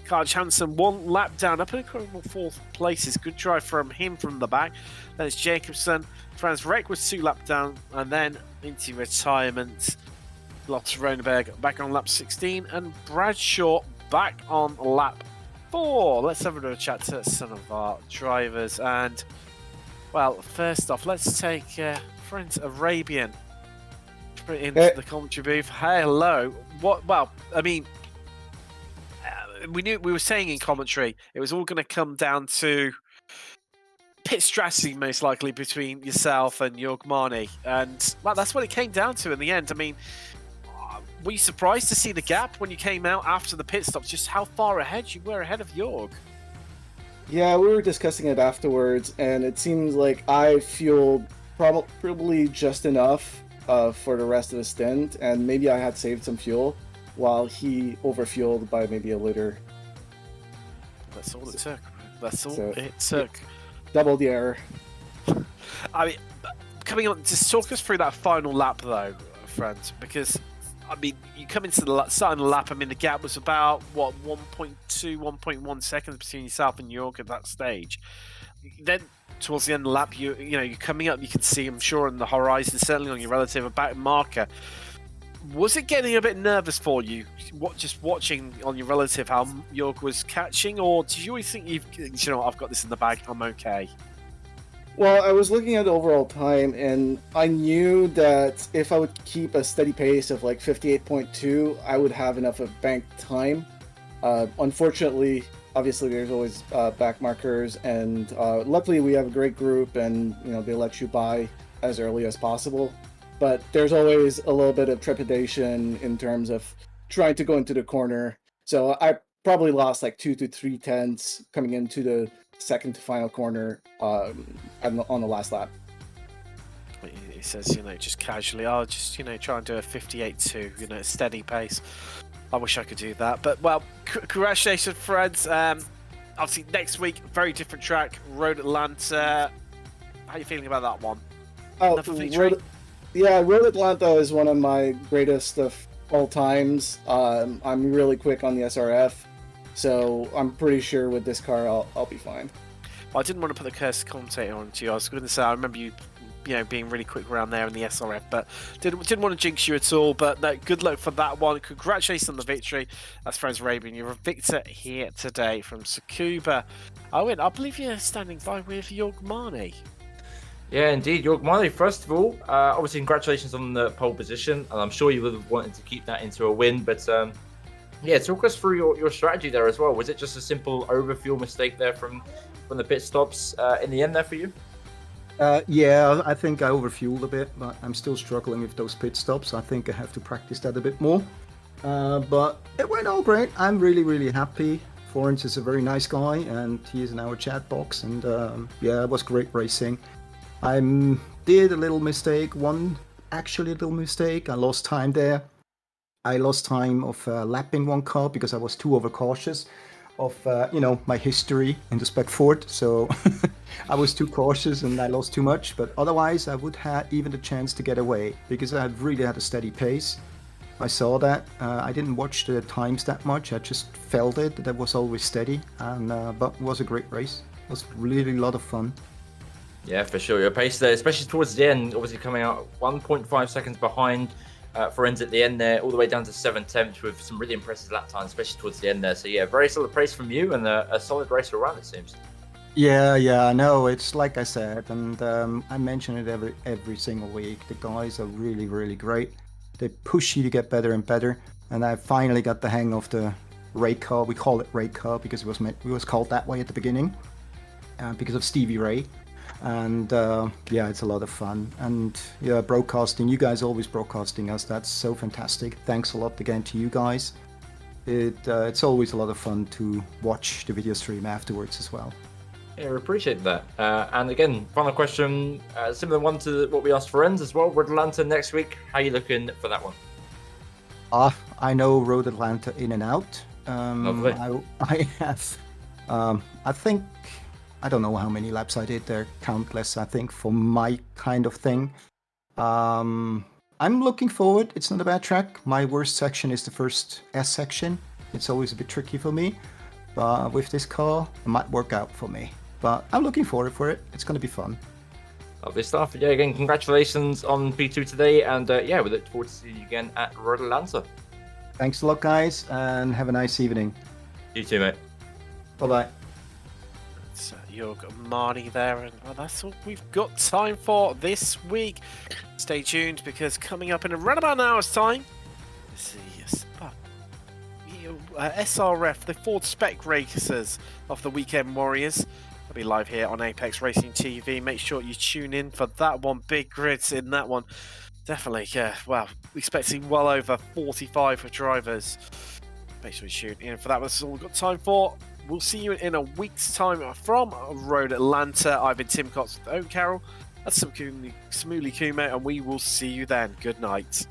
Speaker 2: Carl Jansen 1 lap down, up in incredible 4th places. Good drive from him from the back. Then it's Jacobson. Franz Reck was 2 lap down, and then into retirement. Lotte Roneberg back on lap 16, and Bradshaw back on lap 4. Let's have a chat to some of our drivers. And, well, first off, let's take Friends Arabian into the commentary booth. Hello. What? Well, I mean, we were saying in commentary it was all going to come down to pit strategy, most likely, between yourself and Jorg Marni, and well, that's what it came down to in the end. I mean, were you surprised to see the gap when you came out after the pit stops? Just how far ahead you were ahead of Jorg?
Speaker 4: Yeah, we were discussing it afterwards, and it seems like I fueled probably just enough for the rest of the stint, and maybe I had saved some fuel while he overfueled by maybe a liter.
Speaker 2: That's all it took. That's all
Speaker 4: So,
Speaker 2: it took.
Speaker 4: Double the error.
Speaker 2: I mean, coming on, just talk us through that final lap, though, friends, because I mean, you come into the starting the lap. I mean, the gap was about what 1.2, 1.1 seconds between yourself and Jorg at that stage. Then towards the end of the lap, you know you're coming up. You can see, I'm sure, on the horizon, certainly on your relative about marker. Was it getting a bit nervous for you, just watching on your relative how Jorg was catching, or did you always think you know, I've got this in the bag, I'm okay?
Speaker 4: Well, I was looking at the overall time, and I knew that if I would keep a steady pace of like 58.2, I would have enough of banked time. Unfortunately, obviously, there's always back markers, and luckily we have a great group, and you know they let you buy as early as possible. But there's always a little bit of trepidation in terms of trying to go into the corner. So I probably lost like 2 to 3 tenths coming into the second to final corner on the last lap.
Speaker 2: He says, you know, just casually, I'll just, you know, try and do a 58.2, you know, a steady pace. I wish I could do that. But, well, congratulations, friends. Obviously, next week, very different track, Road Atlanta. How are you feeling about that one?
Speaker 4: Oh, Road Atlanta is one of my greatest of all times. I'm really quick on the SRF, so I'm pretty sure with this car I'll be fine.
Speaker 2: Well, I didn't want to put the cursed commentator on to you. I was going to say I remember you know, being really quick around there in the SRF, but didn't want to jinx you at all. But no, good luck for that one. Congratulations on the victory. That's Friends Arabian. You're a victor here today from Tsukuba. Owen, I believe you're standing by with Jorg Marni.
Speaker 3: Yeah, indeed. Jorg Marni, first of all, obviously congratulations on the pole position, and I'm sure you would have wanted to keep that into a win, but yeah, talk us through your strategy there as well. Was it just a simple overfuel mistake there from the pit stops in the end there for you?
Speaker 5: Yeah, I think I overfueled a bit, but I'm still struggling with those pit stops. I think I have to practice that a bit more. But it went all great. I'm really, really happy. Florence is a very nice guy, and he is in our chat box, and yeah, it was great racing. I did a little mistake, actually a little mistake. I lost time there. I lost time of lapping one car because I was too overcautious of, you know, my history in the Spec Ford. So I was too cautious and I lost too much. But otherwise, I would have even the chance to get away because I really had a steady pace. I saw that. I didn't watch the times that much. I just felt it. That was always steady. And but it was a great race. It was really a lot of fun.
Speaker 3: Yeah, for sure. Your pace there, especially towards the end, obviously coming out 1.5 seconds behind Forenz at the end there, all the way down to 7/10 with some really impressive lap times, especially towards the end there. So yeah, very solid pace from you and a solid race around, it seems.
Speaker 5: Yeah, no, it's like I said, and I mention it every single week. The guys are really, really great. They push you to get better and better, and I finally got the hang of the raid car. We call it raid car because it was called that way at the beginning because of Stevie Ray. And yeah, it's a lot of fun. And yeah, broadcasting, you guys always broadcasting us, that's so fantastic. Thanks a lot again to you guys. It's always a lot of fun to watch the video stream afterwards as well.
Speaker 3: Yeah, we appreciate that. And again, final question, similar one to what we asked Forenz as well. Road Atlanta next week, how are you looking for that one?
Speaker 5: I know Road Atlanta in and out.
Speaker 3: Lovely.
Speaker 5: I have, I think, I don't know how many laps I did there, countless, I think, for my kind of thing. I'm looking forward. It's not a bad track. My worst section is the first S section. It's always a bit tricky for me. But with this car, it might work out for me. But I'm looking forward for it. It's going to be fun.
Speaker 3: Lovely stuff. Yeah, again, congratulations on P2 today. And yeah, we look forward to seeing you again at Road Atlanta.
Speaker 5: Thanks a lot, guys, and have a nice evening.
Speaker 3: You too, mate.
Speaker 5: Bye-bye.
Speaker 2: So Jörg Marty there, and well, that's all we've got time for this week. Stay tuned, because coming up in around about an hour's time, let's see, SRF, the Ford Spec Racers of the Weekend Warriors. I'll be live here on Apex Racing TV. Make sure you tune in for that one. Big grids in that one. Definitely, yeah. Well, expecting well over 45 drivers. Make sure you tune in for that. That's all we've got time for. We'll see you in a week's time from Road Atlanta. I've been Tim Cox with Oak Carroll. That's Samuli Kume, and we will see you then. Good night.